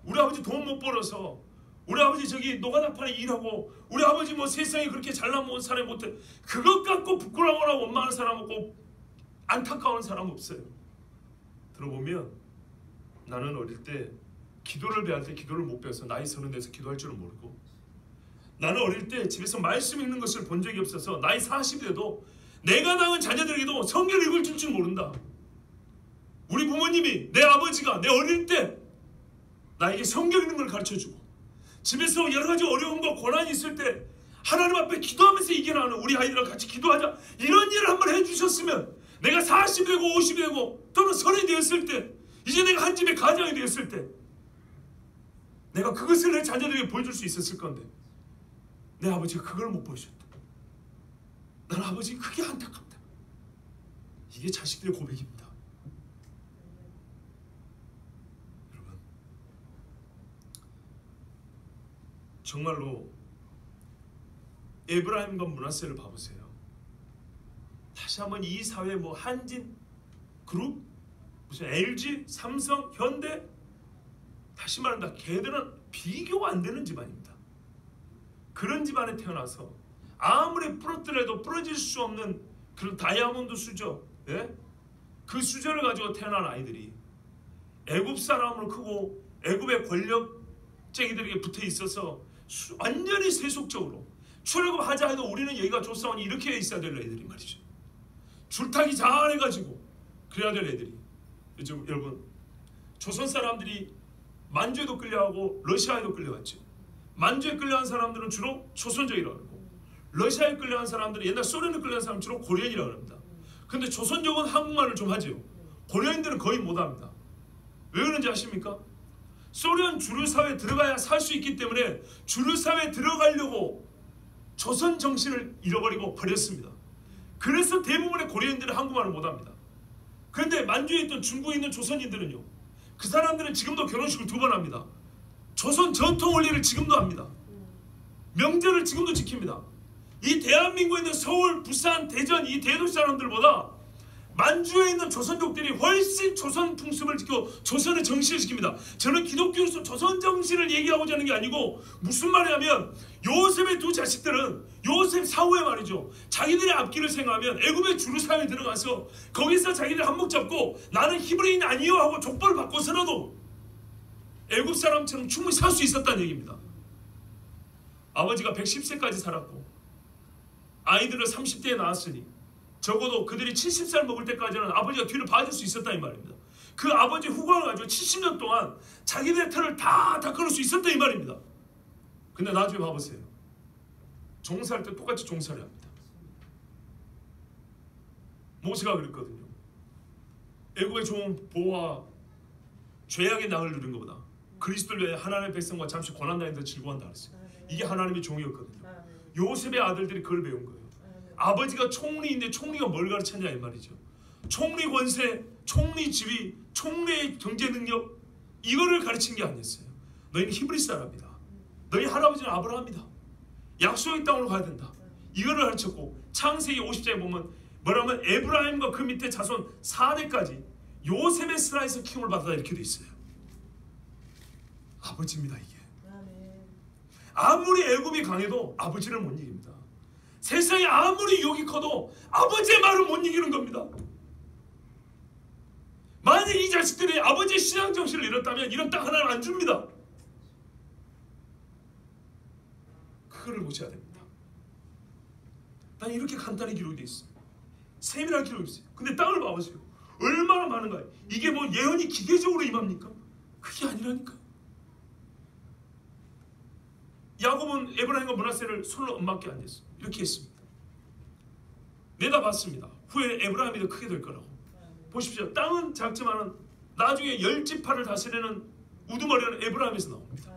우리 아버지 돈 못 벌어서 우리 아버지 저기 노가다판에 일하고 우리 아버지 뭐 세상에 그렇게 잘난 모은 사람이 못해 그것 갖고 부끄러워하거나 원망하는 사람 없고 안타까운 사람 없어요. 들어보면 나는 어릴 때 기도를 배울 때 기도를 못 배워서 나이 30대에서 기도할 줄은 모르고 나는 어릴 때 집에서 말씀 읽는 것을 본 적이 없어서 나이 40대도 내가 낳은 자녀들에게도 성경을 읽을 줄 모른다. 우리 부모님이 내 아버지가 내 어릴 때 나에게 성경 읽는 걸 가르쳐주고 집에서 여러 가지 어려움과 고난이 있을 때 하나님 앞에 기도하면서 이겨나가는 우리 아이들과 같이 기도하자 이런 일을 한번 해주셨으면 내가 40이 되고 50이 되고 또는 30이 되었을 때 이제 내가 한 집의 가장이 되었을 때 내가 그것을 내 자녀들에게 보여줄 수 있었을 건데 내 아버지가 그걸 못 보여줬다. 나는 아버지 그게 안타깝다. 이게 자식들의 고백입니다. 여러분 정말로 에브라임과 므낫세를 봐보세요. 다시 한번 이 사회 뭐 한진 그룹, 무슨 LG, 삼성, 현대, 다시 말한다, 걔들은 비교가 안 되는 집안입니다. 그런 집안에 태어나서 아무리 부러뜨려도 부러질 수 없는 그런 다이아몬드 수저, 예? 그 수저를 가지고 태어난 아이들이 애굽 사람으로 크고 애굽의 권력쟁이들에게 붙어 있어서 완전히 세속적으로 출애굽하자 해도 우리는 여기가 조상원이 이렇게 있어야 될 애들이 말이죠. 줄타기 잘해가지고 그래야 될 애들이. 요즘 여러분 조선 사람들이 만주에도 끌려가고 러시아에도 끌려갔죠. 만주에 끌려간 사람들은 주로 조선족이라고 하고, 러시아에 끌려간 사람들은 옛날 소련에 끌려간 사람은 주로 고려인이라고 합니다. 근데 조선족은 한국말을 좀 하죠. 고려인들은 거의 못합니다. 왜 그런지 아십니까? 소련 주류사회에 들어가야 살 수 있기 때문에 주류사회에 들어가려고 조선 정신을 잃어버리고 버렸습니다. 그래서 대부분의 고려인들은 한국말을 못합니다. 그런데 만주에 있던 중국에 있는 조선인들은요, 그 사람들은 지금도 결혼식을 2번 합니다. 조선 전통 원리를 지금도 합니다. 명절을 지금도 지킵니다. 이 대한민국에 있는 서울, 부산, 대전 이 대도시 사람들보다 만주에 있는 조선족들이 훨씬 조선 풍습을 지키고 조선의 정신을 지킵니다. 저는 기독교로서 조선 정신을 얘기하고자 하는 게 아니고, 무슨 말이냐면 요셉의 2 자식들은 요셉 사후에 말이죠, 자기들의 앞길을 생각하면 애굽의 주루살렘에 들어가서 거기서 자기들 한몫 잡고 나는 히브리인 아니요 하고 족보를 바꿔서라도 애굽 사람처럼 충분히 살 수 있었다는 얘기입니다. 아버지가 110세까지 살았고 아이들을 30대에 낳았으니 적어도 그들이 70살 먹을 때까지는 아버지가 뒤를 봐줄 수 있었다 이 말입니다. 그 아버지 후광을 가지고 70년 동안 자기들의 털을 다 닦을 수 있었다 이 말입니다. 근데 나중에 봐보세요. 종살할 때 똑같이 종살이 합니다. 모세가 그랬거든요. 애굽의 좋은 보호와 죄악의 낭을 누린 것보다 그리스도를 위해 하나님의 백성과 잠시 고난당해서 즐거워한다 그랬어요. 이게 하나님의 종이었거든요. 요셉의 아들들이 그걸 배운 거예요. 아버지가 총리인데 총리가 뭘 가르쳤냐 이 말이죠. 총리 권세, 총리 지위, 총리의 경제 능력, 이거를 가르친 게 아니었어요. 너희는 히브리 사람이다. 너희 할아버지는 아브라함이다. 약속의 땅으로 가야 된다. 이거를 가르쳤고, 창세기 50장에 보면 뭐라면 에브라임과 그 밑에 자손 4대까지 요셉의 스라에서 키움을 받았다 이렇게 돼 있어요. 아버지입니다 이게. 아무리 애굽이 강해도 아버지를 못 이깁니다. 세상에 아무리 욕이 커도 아버지의 말을 못 이기는 겁니다. 만약 이 자식들이 아버지의 신앙 정신을 잃었다면 이런 땅 하나를 안 줍니다. 그거를 보셔야 됩니다. 난 이렇게 간단히 기록이 돼 있어요. 세밀한 기록이 있어요. 근데 땅을 봐보세요. 얼마나 많은가요? 이게 뭐 예언이 기계적으로 임합니까? 그게 아니라니까. 야곱은 에브라임과 므낫세를 손으로 엄맞게 안 했어요. 이렇게 했습니다. 내다봤습니다. 후에 에브라임이 더 크게 될 거라고. 보십시오. 땅은 작지만은 나중에 10지파를 다스리는 우두머리는 에브라임에서 나옵니다.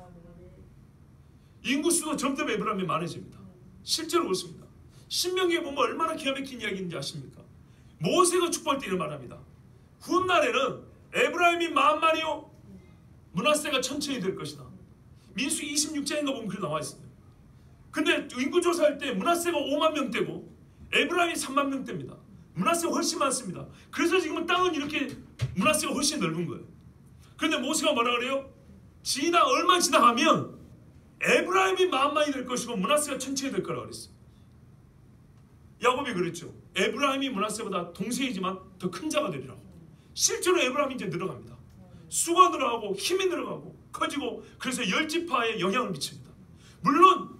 인구수도 점점 에브라임이 많아집니다. 실제로 그렇습니다. 신명기에 보면 얼마나 기가 막힌 이야기인지 아십니까? 모세가 축복할 때 이런 말합니다. 훗날에는 에브라임이 10,000만이요 므낫세가 1,000이 될 것이다. 민수기 26장인가 보면 그렇게 나와 있어요. 근데 인구조사할 때 므낫세가 5만 명대고 에브라임이 3만 명대입니다. 므낫세가 훨씬 많습니다. 그래서 지금은 땅은 이렇게 므낫세가 훨씬 넓은 거예요. 그런데 모세가 뭐라 그래요? 얼마 지나가면 에브라임이 10,000만이 될 것이고 므낫세가 1,000이 될 거라고 그랬어요. 야곱이 그랬죠. 에브라임이 므낫세보다 동생이지만 더 큰 자가 되리라고. 실제로 에브라임이 이제 늘어갑니다. 수가 늘어가고 힘이 늘어가고 커지고, 그래서 10지파에 영향을 미칩니다. 물론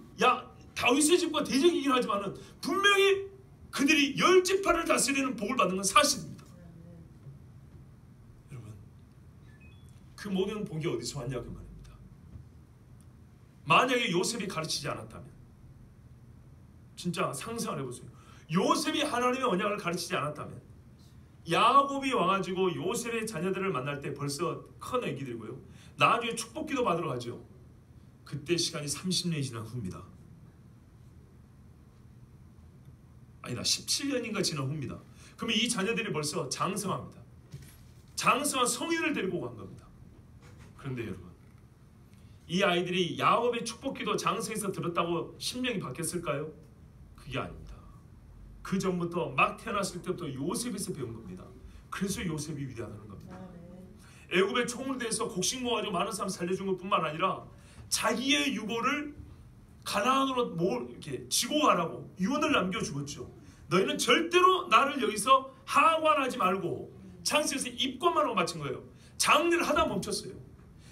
다윗의 집과 대적이긴 하지만 분명히 그들이 10지파를 다스리는 복을 받는 건 사실입니다. 여러분, 그 모든 복이 어디서 왔냐 그 말입니다. 만약에 요셉이 가르치지 않았다면, 진짜 상상을 해보세요. 요셉이 하나님의 언약을 가르치지 않았다면, 야곱이 와가지고 요셉의 자녀들을 만날 때 벌써 큰 애기들이고요, 나중에 축복기도 받으러 가죠. 그때 시간이 30년이 지난 후입니다. 아니다, 17년인가 지난 후입니다. 그러면 이 자녀들이 벌써 장성합니다. 장성한 성인을 데리고 간 겁니다. 그런데 여러분, 이 아이들이 야곱의 축복기도 장성에서 들었다고 심령이 바뀌었을까요? 그게 아닙니다. 그 전부터 막 태어났을 때부터 요셉에서 배운 겁니다. 그래서 요셉이 위대하다는 겁니다. 애굽의 총을 대해서 곡식 모아가지고 많은 사람 살려준 것뿐만 아니라 자기의 유고를 가나안으로 이렇게 지고 가라고 유언을 남겨주었죠. 너희는 절대로 나를 여기서 하관하지 말고 장성에서 입관만 하고 마친 거예요. 장례를 하다 멈췄어요.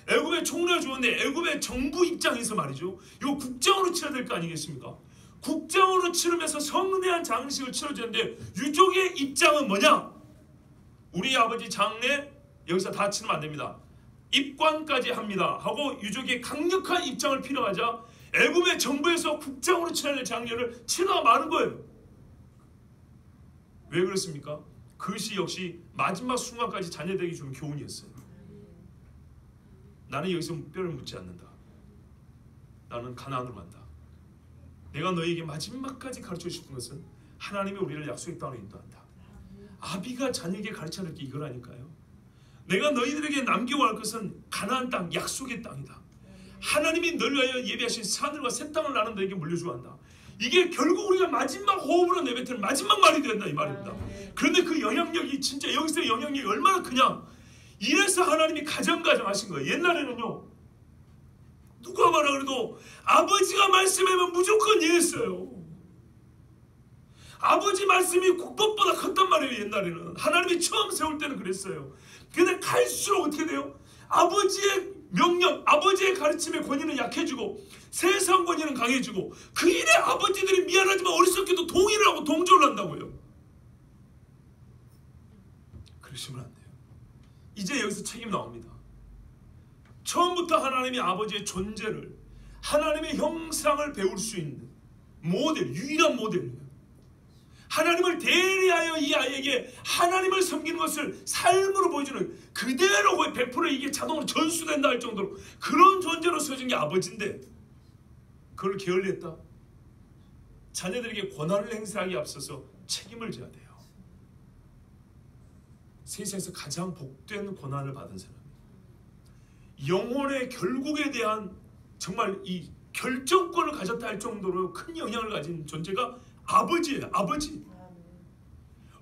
애굽의 총리가 주었는데 애굽의 정부 입장에서 말이죠. 이거 국장으로 치러야 될 거 아니겠습니까? 국장으로 치르면서 성대한 장식을 치러주는데 유족의 입장은 뭐냐? 우리 아버지 장례 여기서 다 치르면 안 됩니다. 입관까지 합니다 하고 유족의 강력한 입장을 필요하자 애굽의 정부에서 국장으로 치러야 될 장례를 치러 마는 거예요. 왜 그렇습니까? 그것이 역시 마지막 순간까지 자녀들에게 주는 교훈이었어요. 나는 여기서 뼈를 묻지 않는다. 나는 가나안으로 간다. 내가 너에게 마지막까지 가르쳐 싶은 것은 하나님이 우리를 약속의 땅으로 인도한다. 아비가 자녀에게 가르쳐야 될 게 이거라니까요. 내가 너희들에게 남겨갈 것은 가나안 땅, 약속의 땅이다. 하나님이 너를 위하여 예비하신 산들과 새 땅을 나는 너에게 물려주어 한다. 이게 결국 우리가 마지막 호흡으로 내뱉는 마지막 말이 된다 이 말입니다. 그런데 그 영향력이 진짜 여기서 영향력이 얼마나 크냐. 이래서 하나님이 가정하신 거예요. 옛날에는요. 누가 말하 그래도 아버지가 말씀하면 무조건 예했어요. 아버지 말씀이 국법보다 컸단 말이에요. 옛날에는 하나님이 처음 세울 때는 그랬어요. 근데 갈수록 어떻게 돼요? 아버지의 명령, 아버지의 가르침의 권위는 약해지고 세상 권위는 강해지고 그 일에 아버지들이 미안하지만 어리석게도 동의를 하고 동조를 한다고요. 그러시면 안 돼요. 이제 여기서 책임이 나옵니다. 처음부터 하나님이 아버지의 존재를, 하나님의 형상을 배울 수 있는 모델, 유일한 모델이에요. 하나님을 대리하여 이 아이에게 하나님을 섬기는 것을 삶으로 보여주는 그대로 100% 이게 자동으로 전수된다 할 정도로 그런 존재로 서준 게 아버지인데 그걸 게을리했다. 자녀들에게 권한을 행사하기에 앞서서 책임을 져야 돼요. 세상에서 가장 복된 권한을 받은 사람, 영혼의 결국에 대한 정말 이 결정권을 가졌다 할 정도로 큰 영향을 가진 존재가 아버지예요. 아버지.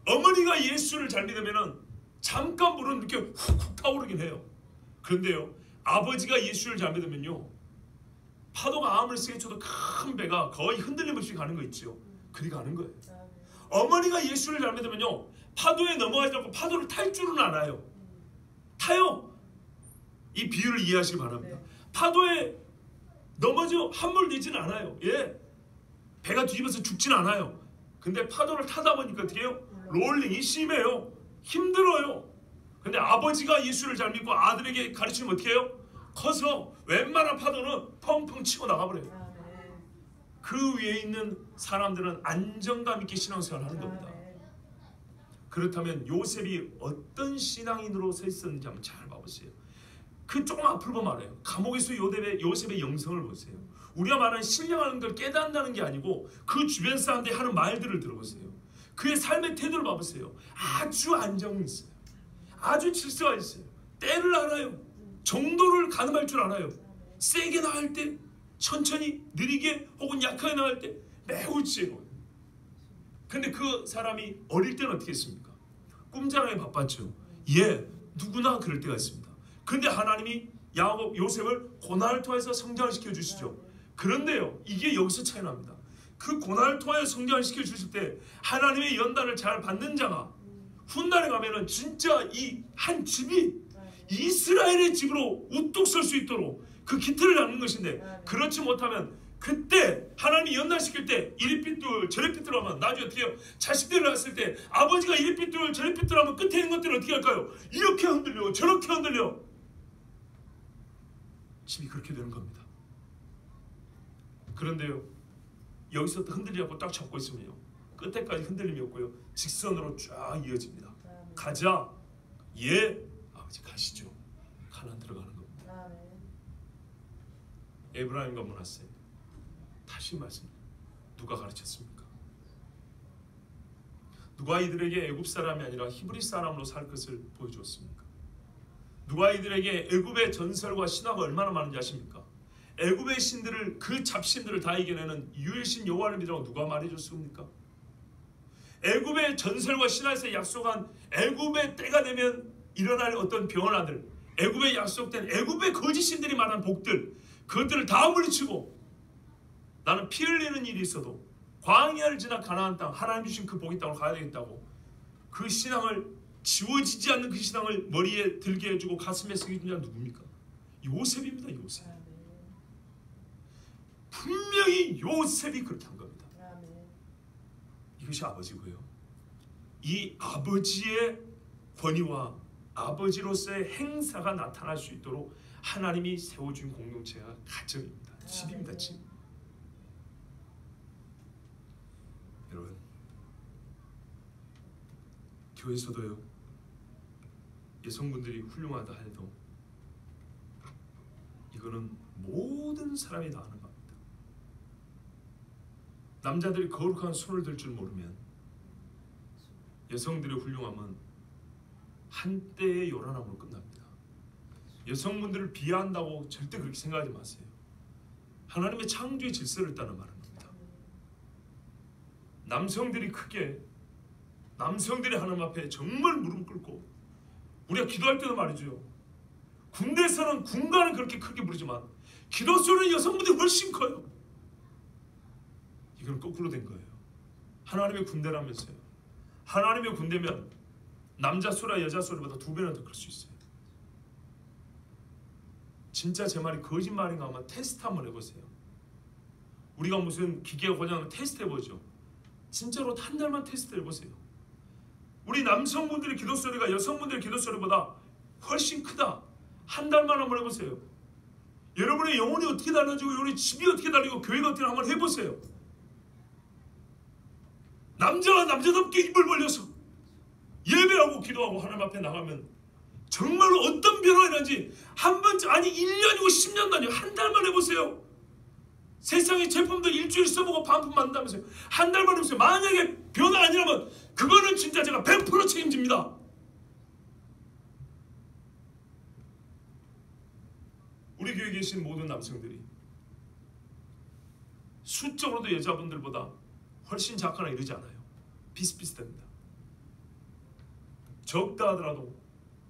어머니가 예수를 잘 믿으면 잠깐 물은 이렇게 훅훅 타오르긴 해요. 그런데요, 아버지가 예수를 잘 믿으면요, 파도가 아무리 세게 쳐도 큰 배가 거의 흔들림 없이 가는 거 있죠. 그리 가는 거예요. 어머니가 예수를 잘 믿으면요, 파도에 넘어가지 않고 파도를 탈 줄은 알아요. 타요. 이 비유를 이해하시기 바랍니다. 파도에 넘어져 함몰되지는 않아요. 예, 배가 뒤집어서 죽지는 않아요. 근데 파도를 타다 보니까 어떻게 해요? 롤링이 심해요. 힘들어요. 근데 아버지가 예수를 잘 믿고 아들에게 가르치면 어떻게 해요? 커서 웬만한 파도는 펑펑 치고 나가버려요. 그 위에 있는 사람들은 안정감 있게 신앙생활을 하는 겁니다. 그렇다면 요셉이 어떤 신앙인으로 서 있었는지 한번 잘 봐보세요. 그 조금 앞으로 보면 알아요. 감옥에서 요셉의 영성을 보세요. 우리가 말하는 신령하는 걸 깨닫는다는 게 아니고 그 주변 사람들이 하는 말들을 들어보세요. 그의 삶의 태도를 봐보세요. 아주 안정이 있어요. 아주 질서가 있어요. 때를 알아요. 정도를 가늠할 줄 알아요. 세게 나갈 때, 천천히, 느리게 혹은 약하게 나갈 때 매우 지혜로워요. 근데 그 사람이 어릴 때는 어떻게 했습니까? 꿈자랑에 바빴죠. 예, 누구나 그럴 때가 있습니다. 근데 하나님이 요셉을 고난을 통해서 성장을 시켜주시죠. 그런데요, 이게 여기서 차이 납니다. 그 고난을 통하여 성장을 시켜주실 때 하나님의 연단을 잘 받는 자가 훗날에 가면은 진짜 이 한 집이 이스라엘의 집으로 우뚝 설 수 있도록 그 기틀을 잡는 것인데, 그렇지 못하면 그때 하나님이 연단시킬 때 이리 삐뚤 저리 삐뚤 하면 나중에 어떻게 해요? 자식들을 낳았을 때 아버지가 이리 삐뚤 저리 삐뚤 하면 끝에 있는 것들은 어떻게 할까요? 이렇게 흔들려 저렇게 흔들려. 집이 그렇게 되는 겁니다. 그런데요, 여기서 흔들리고 딱 잡고 있으면요, 끝에까지 흔들림이 없고요, 직선으로 쫙 이어집니다. 가자. 예, 아버지 가시죠. 가나안 들어가는 겁니다. 에브라임과 므낫세, 다시 말씀드립니다. 누가 가르쳤습니까? 누가 이들에게 애굽 사람이 아니라 히브리 사람으로 살 것을 보여주었습니까? 누가 이들에게 애굽의 전설과 신화가 얼마나 많은지 아십니까? 애굽의 신들을, 그 잡신들을 다 이겨내는 유일신 여호와를 믿으라고 누가 말해줬습니까? 애굽의 전설과 신화에서 약속한 애굽의 때가 되면 일어날 어떤 변화들, 애굽에 약속된 애굽의 거짓 신들이 말한 복들, 그것들을 다 물리치고 나는 피 흘리는 일이 있어도 광야를 지나 가나안 땅, 하나님 주신 그 복의 땅으로 가야 되겠다고 그 신앙을, 지워지지 않는 그 신앙을 머리에 들게 해주고 가슴에 새겨준 자는 누굽니까? 요셉입니다. 요셉. 분명히 요셉이 그렇게 한 겁니다. 이것이 아버지고요. 이 아버지의 권위와 아버지로서의 행사가 나타날 수 있도록 하나님이 세워준 공동체가 가정입니다. 집입니다. 집. 여러분, 교회에서도요, 여성분들이 훌륭하다 해도 이거는 모든 사람이 다 하는 겁니다. 남자들이 거룩한 손을 들 줄 모르면 여성들의 훌륭함은 한때의 요란함으로 끝납니다. 여성분들을 비하한다고 절대 그렇게 생각하지 마세요. 하나님의 창조의 질서를 따라 말하는 겁니다. 남성들이 크게, 남성들이 하나님 앞에 정말 무릎 꿇고, 우리가 기도할 때도 말이죠, 군대에서는 군가는 그렇게 크게 부르지만 기도 소리는 여성분들이 훨씬 커요. 이건 거꾸로 된 거예요. 하나님의 군대라면서요. 하나님의 군대면 남자 소리와 여자 소리보다 2배나 더 클 수 있어요. 진짜 제 말이 거짓말인가 한번 테스트 한번 해보세요. 우리가 무슨 기계가 고장나면 테스트 해보죠. 진짜로 한 달만 테스트 해보세요. 우리 남성분들의 기도 소리가 여성분들의 기도 소리보다 훨씬 크다. 한 달만 한번 해보세요. 여러분의 영혼이 어떻게 달라지고 여러분의 집이 어떻게 달라지고 교회가 어떻게 한번 해보세요. 남자가 남자답게 입을 벌려서 예배하고 기도하고 하나님 앞에 나가면 정말로 어떤 변화가 일어나는지 한 번, 아니 1년이고 10년도 아니고 한 달만 해보세요. 세상의 제품도 일주일 써보고 반품 만든다면서요. 한 달만 해보세요. 만약에 변화 아니라면 그거는 진짜 제가 100% 책임집니다. 우리 교회에 계신 모든 남성들이 수적으로도 여자분들보다 훨씬 작거나 이러지 않아요. 비슷비슷합니다. 적다 하더라도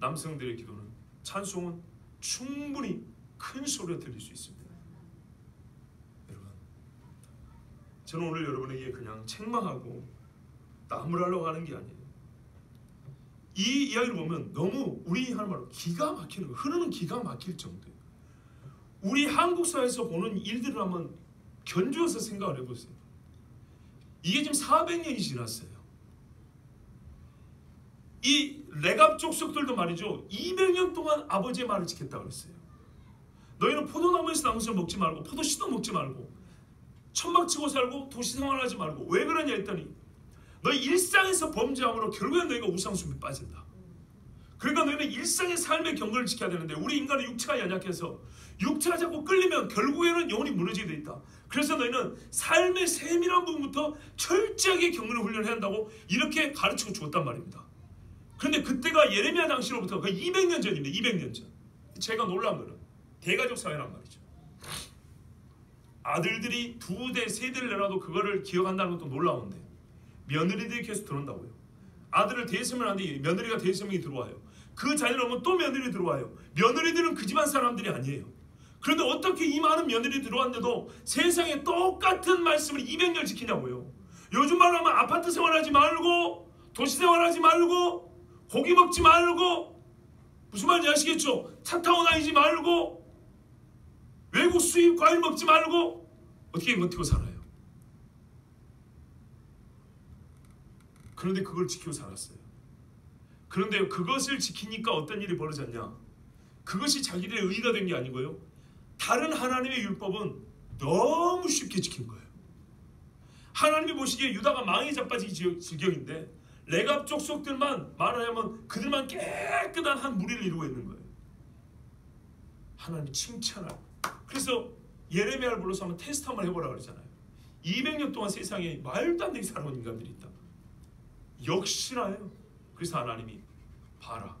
남성들의 기도는, 찬송은 충분히 큰 소리로 들릴 수 있습니다. 여러분, 저는 오늘 여러분에게 그냥 책망하고 나무라려고 하는 게 아니에요. 이 이야기를 보면 너무 우리 하는 말로 기가 막히는 거예요. 흐르는 기가 막힐 정도예요. 우리 한국 사회에서 보는 일들을 한번 견주어서 생각을 해보세요. 이게 지금 400년이 지났어요. 이 레갑 족속들도 말이죠, 200년 동안 아버지의 말을 지켰다고 그랬어요. 너희는 포도나무에서 나는 것을 먹지 말고 포도씨도 먹지 말고 천막치고 살고 도시 생활하지 말고. 왜 그러냐 했더니 너희 일상에서 범죄함으로 결국엔 너희가 우상숭배에 빠진다. 그러니까 너희는 일상의 삶의 경건을 지켜야 되는데 우리 인간의 육체가 연약해서 육체가 자꾸 끌리면 결국에는 영혼이 무너지게 돼 있다. 그래서 너희는 삶의 세밀한 부분부터 철저하게 경건을 훈련해야 한다고 이렇게 가르치고 주었단 말입니다. 그런데 그때가 예레미야 당시로부터 거의 200년 전입니다. 200년 전. 제가 놀란 거는 대가족 사회란 말이죠. 아들들이 2대, 3대를 내놔도 그거를 기억한다는 것도 놀라운데 며느리들이 계속 들어온다고요. 아들을 대했으면 안 돼. 며느리가 대했으면 들어와요. 그 자녀를 오면 또 며느리 들어와요. 며느리들은 그 집안 사람들이 아니에요. 그런데 어떻게 이 많은 며느리 들어왔는데도 세상에 똑같은 말씀을 200년 지키냐고요. 요즘 말하면 아파트 생활하지 말고 도시 생활하지 말고 고기 먹지 말고, 무슨 말인지 아시겠죠? 차 타고 다니지 말고 외국 수입 과일 먹지 말고 어떻게 버티고 살아요. 그런데 그걸 지키고 살았어요. 그런데 그것을 지키니까 어떤 일이 벌어졌냐? 그것이 자기들의 의의가 된 게 아니고요, 다른 하나님의 율법은 너무 쉽게 지킨 거예요. 하나님이 보시기에 유다가 망에 자빠지기 지경인데 레갑 족속들만 말하자면 그들만 깨끗한 한 무리를 이루고 있는 거예요. 하나님이 칭찬할. 그래서 예레미야를 불러서 한번 테스트 한번 해보라 그러잖아요. 200년 동안 세상에 말도 안 되게 살아온 인간들이 있다. 역시나요. 그래서 하나님이 봐라,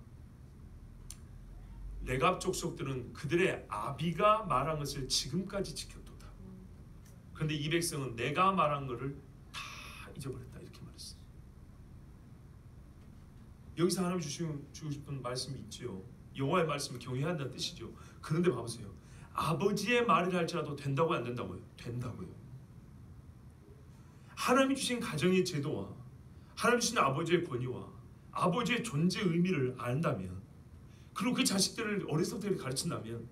레갑 족속들은 그들의 아비가 말한 것을 지금까지 지켰도다. 그런데 이 백성은 내가 말한 것을 다 잊어버렸다 이렇게 말했어요. 여기서 하나님 주고 싶은 말씀이 있죠. 여호와의 말씀을 경외해야 한다는 뜻이죠. 그런데 봐보세요. 아버지의 말을 할지라도 된다고요, 안 된다고요? 된다고요. 하나님이 주신 가정의 제도와 하나님이 주신 아버지의 권위와 아버지의 존재 의미를 안다면, 그리고 그 자식들을 어렸을 때 가르친다면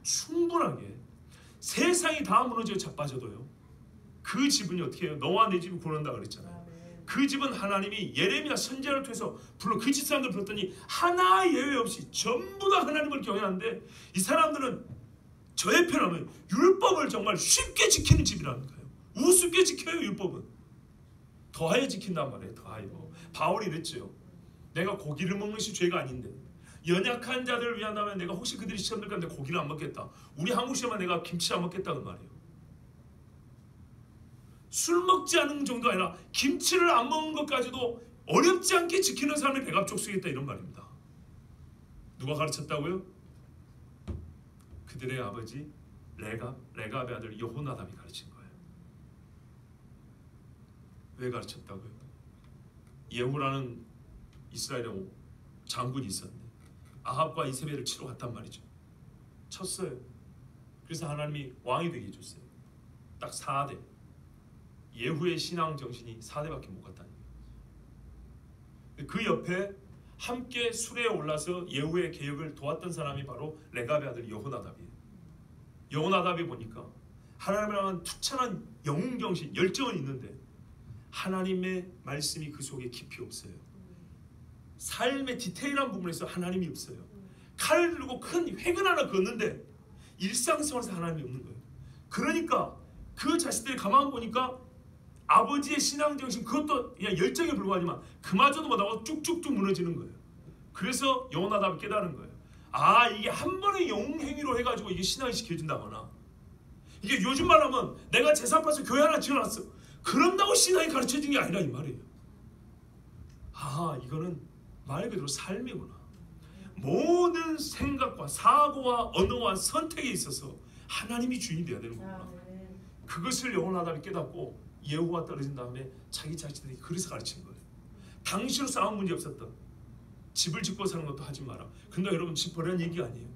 충분하게 세상이 다 무너져 자빠져도요, 그 집은이 어떻게 해요? 너와 내 집이 구원한다 그랬잖아요. 그 집은 하나님이 예레미야 선지자를 통해서 그 집 사람들 불렀더니 하나 예외 없이 전부 다 하나님을 경외하는데, 이 사람들은 저의 편하면 율법을 정말 쉽게 지키는 집이라는 거예요. 우습게 지켜요. 율법은 더하여 지킨단 말이에요. 더하여. 바울이 이랬죠. 내가 고기를 먹는 것이 죄가 아닌데 연약한 자들을 위한다면 내가 혹시 그들이 시험 들 건데 고기를 안 먹겠다. 우리 한국 시험은 내가 김치 안 먹겠다는 말이에요. 술 먹지 않은 정도 아니라 김치를 안 먹는 것까지도 어렵지 않게 지키는 사람이 백합 족속이겠다 이런 말입니다. 누가 가르쳤다고요? 그들의 아버지 레갑의 아들 여호나답이 가르친 거예요. 왜 가르쳤다고요? 예후라는 이스라엘의 장군이 있었는데 아합과 이세벨을 치러 갔단 말이죠. 쳤어요. 그래서 하나님이 왕이 되게 해줬어요. 딱 4대. 예후의 신앙 정신이 4대밖에 못 갔다는 거예요. 그 옆에 함께 수레에 올라서 예후의 개혁을 도왔던 사람이 바로 레갑의 아들 여호나답이에요. 여호나답이 보니까 하나님을 향한 투찬한 영웅 정신, 열정은 있는데 하나님의 말씀이 그 속에 깊이 없어요. 삶의 디테일한 부분에서 하나님이 없어요. 칼을 들고 큰 획을 하나 걷는데 일상생활에서 하나님이 없는 거예요. 그러니까 그 자식들이 가만 보니까 아버지의 신앙정신, 그것도 그냥 열정에 불과하지만 그마저도 못하고 쭉쭉쭉 무너지는 거예요. 그래서 여호나답이 깨달은 거예요. 아, 이게 한 번의 영행위로 해가지고 이게 신앙이 시켜진다거나, 이게 요즘 말하면 내가 재산 파서 교회 하나 지어놨어, 그런다고 신앙이 가르쳐진 게 아니라 이 말이에요. 아, 이거는 말 그대로 삶이구나. 모든 생각과 사고와 언어와 선택에 있어서 하나님이 주인이 되어야 되는구나. 그것을 여호나답이 깨닫고 예후가 떨어진 다음에 자기 자식들이 그래서 가르친 거예요. 당시로 싸움 문제 없었던, 집을 짓고 사는 것도 하지 마라. 근데 여러분, 집 버리라는 얘기가 아니에요.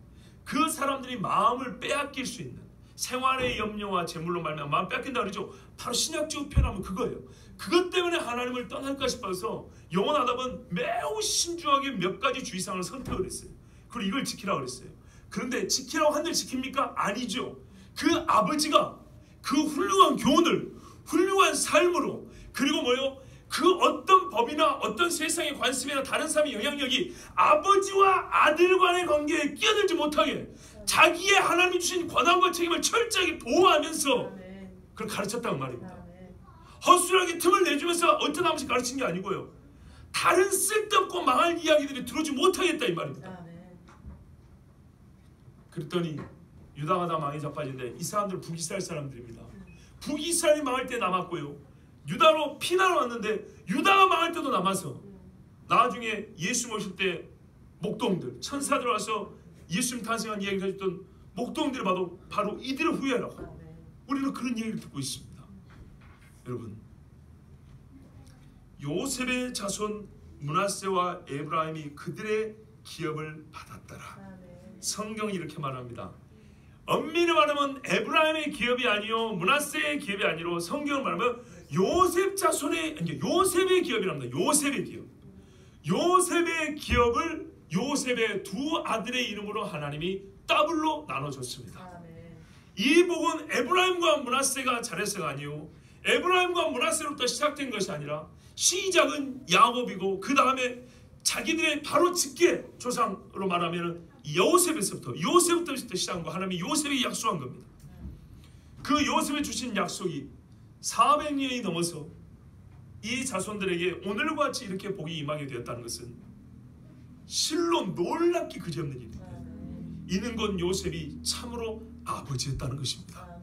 그 사람들이 마음을 빼앗길 수 있는 생활의 염려와 재물로 말미암아 마음 빼앗긴다 그러죠. 바로 신약적으로 표현하면 그거예요. 그것 때문에 하나님을 떠날까 싶어서 여호나답은 매우 신중하게 몇 가지 주의사항을 선택을 했어요. 그리고 이걸 지키라고 그랬어요. 그런데 지키라고 한들 지킵니까? 아니죠. 그 아버지가 그 훌륭한 교훈을 훌륭한 삶으로, 그리고 뭐요? 그 어떤 법이나 어떤 세상의 관습이나 다른 사람의 영향력이 아버지와 아들 간의 관계에 끼어들지 못하게 자기의 하나님이 주신 권한과 책임을 철저하게 보호하면서 그걸 가르쳤다는 말입니다. 허술하게 틈을 내주면서 어떤 한번씩 가르친 게 아니고요. 다른 쓸데없고 망할 이야기들이 들어오지 못하겠다 이 말입니다. 그랬더니 유다가 다 망해 자빠진데 이 사람들은 북이스라엘 사람들입니다. 북이스라엘이 망할 때 남았고요, 유다로 피난을 왔는데 유다가 망할 때도 남아서 나중에 예수 모실 때 목동들, 천사들 와서 예수님 탄생한 이야기를 해줬던 목동들을 봐도 바로 이들을 후회하라고 우리는 그런 얘기를 듣고 있습니다. 여러분, 요셉의 자손 므낫세와 에브라임이 그들의 기업을 받았더라. 성경이 이렇게 말합니다. 엄밀히 말하면 에브라임의 기업이 아니요 므낫세의 기업이 아니로 성경을 말하면 요셉 자손의, 요셉의 기업이랍니다. 요셉의 기업. 요셉의 기업을 요셉의 두 아들의 이름으로 하나님이 더블로 나눠줬습니다. 이 복은 에브라임과 므낫세가 잘했어가 아니요 에브라임과 므낫세로부터 시작된 것이 아니라 시작은 야곱이고 그 다음에 자기들의 바로 직계 조상으로 말하면 요셉부터 시작한 거, 하나님이 요셉이 약속한 겁니다. 그 요셉이 주신 약속이 400년이 넘어서 이 자손들에게 오늘과 같이 이렇게 복이 임하게 되었다는 것은 실로 놀랍기 그지없는 일입니다. 이는 곧 요셉이 참으로 아버지였다는 것입니다.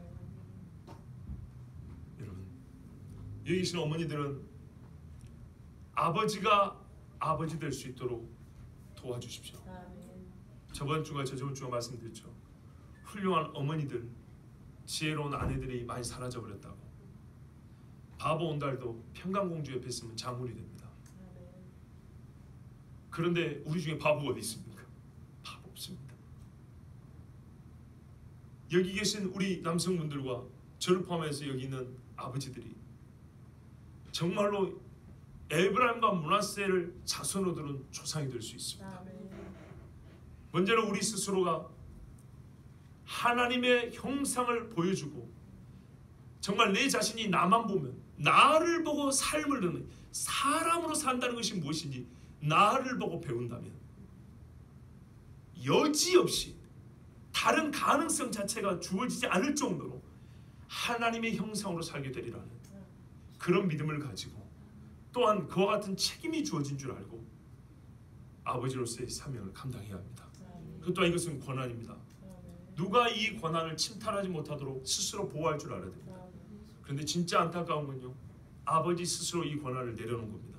여러분, 여기 계신 어머니들은 아버지가 아버지 될 수 있도록 도와주십시오. 저번 주가 저번 주가 말씀드렸죠. 훌륭한 어머니들, 지혜로운 아내들이 많이 사라져 버렸다고. 바보 온달도 평강공주 옆에 있으면 장군이 됩니다. 그런데 우리 중에 바보가 어디 있습니까? 바보 없습니다. 여기 계신 우리 남성분들과 저를 포함해서 여기 있는 아버지들이 정말로 에브라임과 므낫세를 자손으로 두는 조상이 될 수 있습니다. 먼저는 우리 스스로가 하나님의 형상을 보여주고 정말 내 자신이 나만 보면 나를 보고 삶을 듣는 사람으로 산다는 것이 무엇인지 나를 보고 배운다면 여지없이 다른 가능성 자체가 주어지지 않을 정도로 하나님의 형상으로 살게 되리라는 그런 믿음을 가지고 또한 그와 같은 책임이 주어진 줄 알고 아버지로서의 사명을 감당해야 합니다. 그 또한 이것은 권한입니다. 누가 이 권한을 침탈하지 못하도록 스스로 보호할 줄 알아야 됩니다. 그런데 진짜 안타까운 건요, 아버지 스스로 이 권한을 내려놓은 겁니다.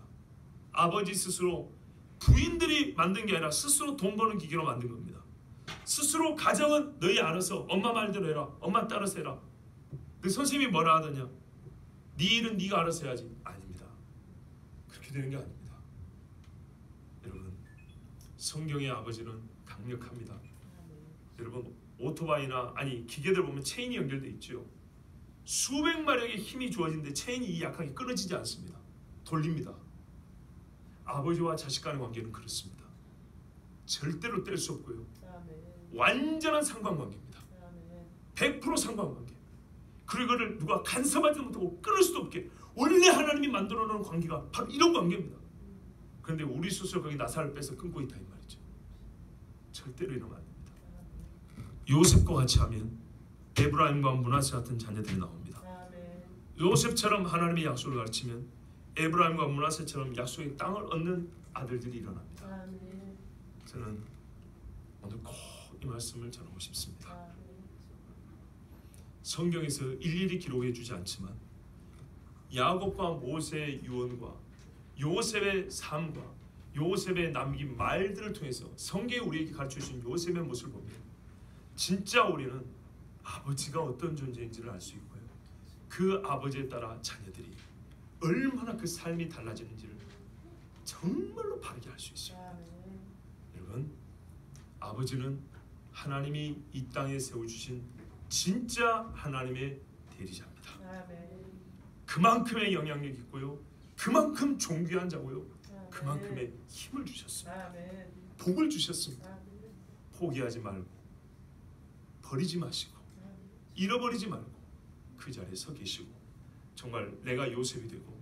아버지 스스로 부인들이 만든 게 아니라 스스로 돈 버는 기계로 만든 겁니다. 스스로 가정은 너희 알아서 엄마 말대로 해라, 엄마 따라서 해라. 그 선생님이 뭐라 하더냐, 네 일은 네가 알아서 해야지. 아닙니다. 그렇게 되는 게 아닙니다. 여러분, 성경의 아버지는 강력합니다. 여러분, 오토바이나 아니 기계들 보면 체인이 연결돼 있죠. 수백 마력의 힘이 주어지는데 체인이 약하게 끊어지지 않습니다. 돌립니다. 아버지와 자식 간의 관계는 그렇습니다. 절대로 뗄 수 없고요. 완전한 상관관계입니다. 100% 상관관계. 그리고 이거를 누가 간섭하지 못하고 끊을 수도 없게 원래 하나님이 만들어 놓은 관계가 바로 이런 관계입니다. 그런데 우리 스스로 거기 나사를 빼서 끊고 있다 이 말이죠. 절대로 이러면 안 됩니다. 요셉과 같이 하면 에브라임과 므낫세 같은 자녀들이 나옵니다. 요셉처럼 하나님의 약속을 가르치면 에브라임과 므낫세처럼 약속의 땅을 얻는 아들들이 일어납니다. 저는 오늘 꼭 이 말씀을 전하고 싶습니다. 성경에서 일일이 기록해 주지 않지만 야곱과 모세의 유언과 요셉의 삶과 요셉의 남긴 말들을 통해서 성경이 우리에게 가르쳐 주신 요셉의 모습을 보면 진짜 우리는 아버지가 어떤 존재인지를 알 수 있고요. 그 아버지에 따라 자녀들이 얼마나 그 삶이 달라지는지를 정말로 바르게 알 수 있어요. 여러분, 아버지는 하나님이 이 땅에 세워주신 진짜 하나님의 대리자입니다. 그만큼의 영향력이 있고요. 그만큼 존귀한 자고요. 그만큼의 힘을 주셨습니다. 복을 주셨습니다. 포기하지 말고 버리지 마시고 잃어버리지 말고 그 자리에 서 계시고 정말 내가 요셉이 되고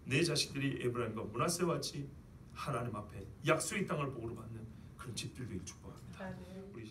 내 자식들이 에브라임과 므낫세와 같이 하나님 앞에 약속의 땅을 복으로 받는 그런 집들 되길 축복합니다. 우리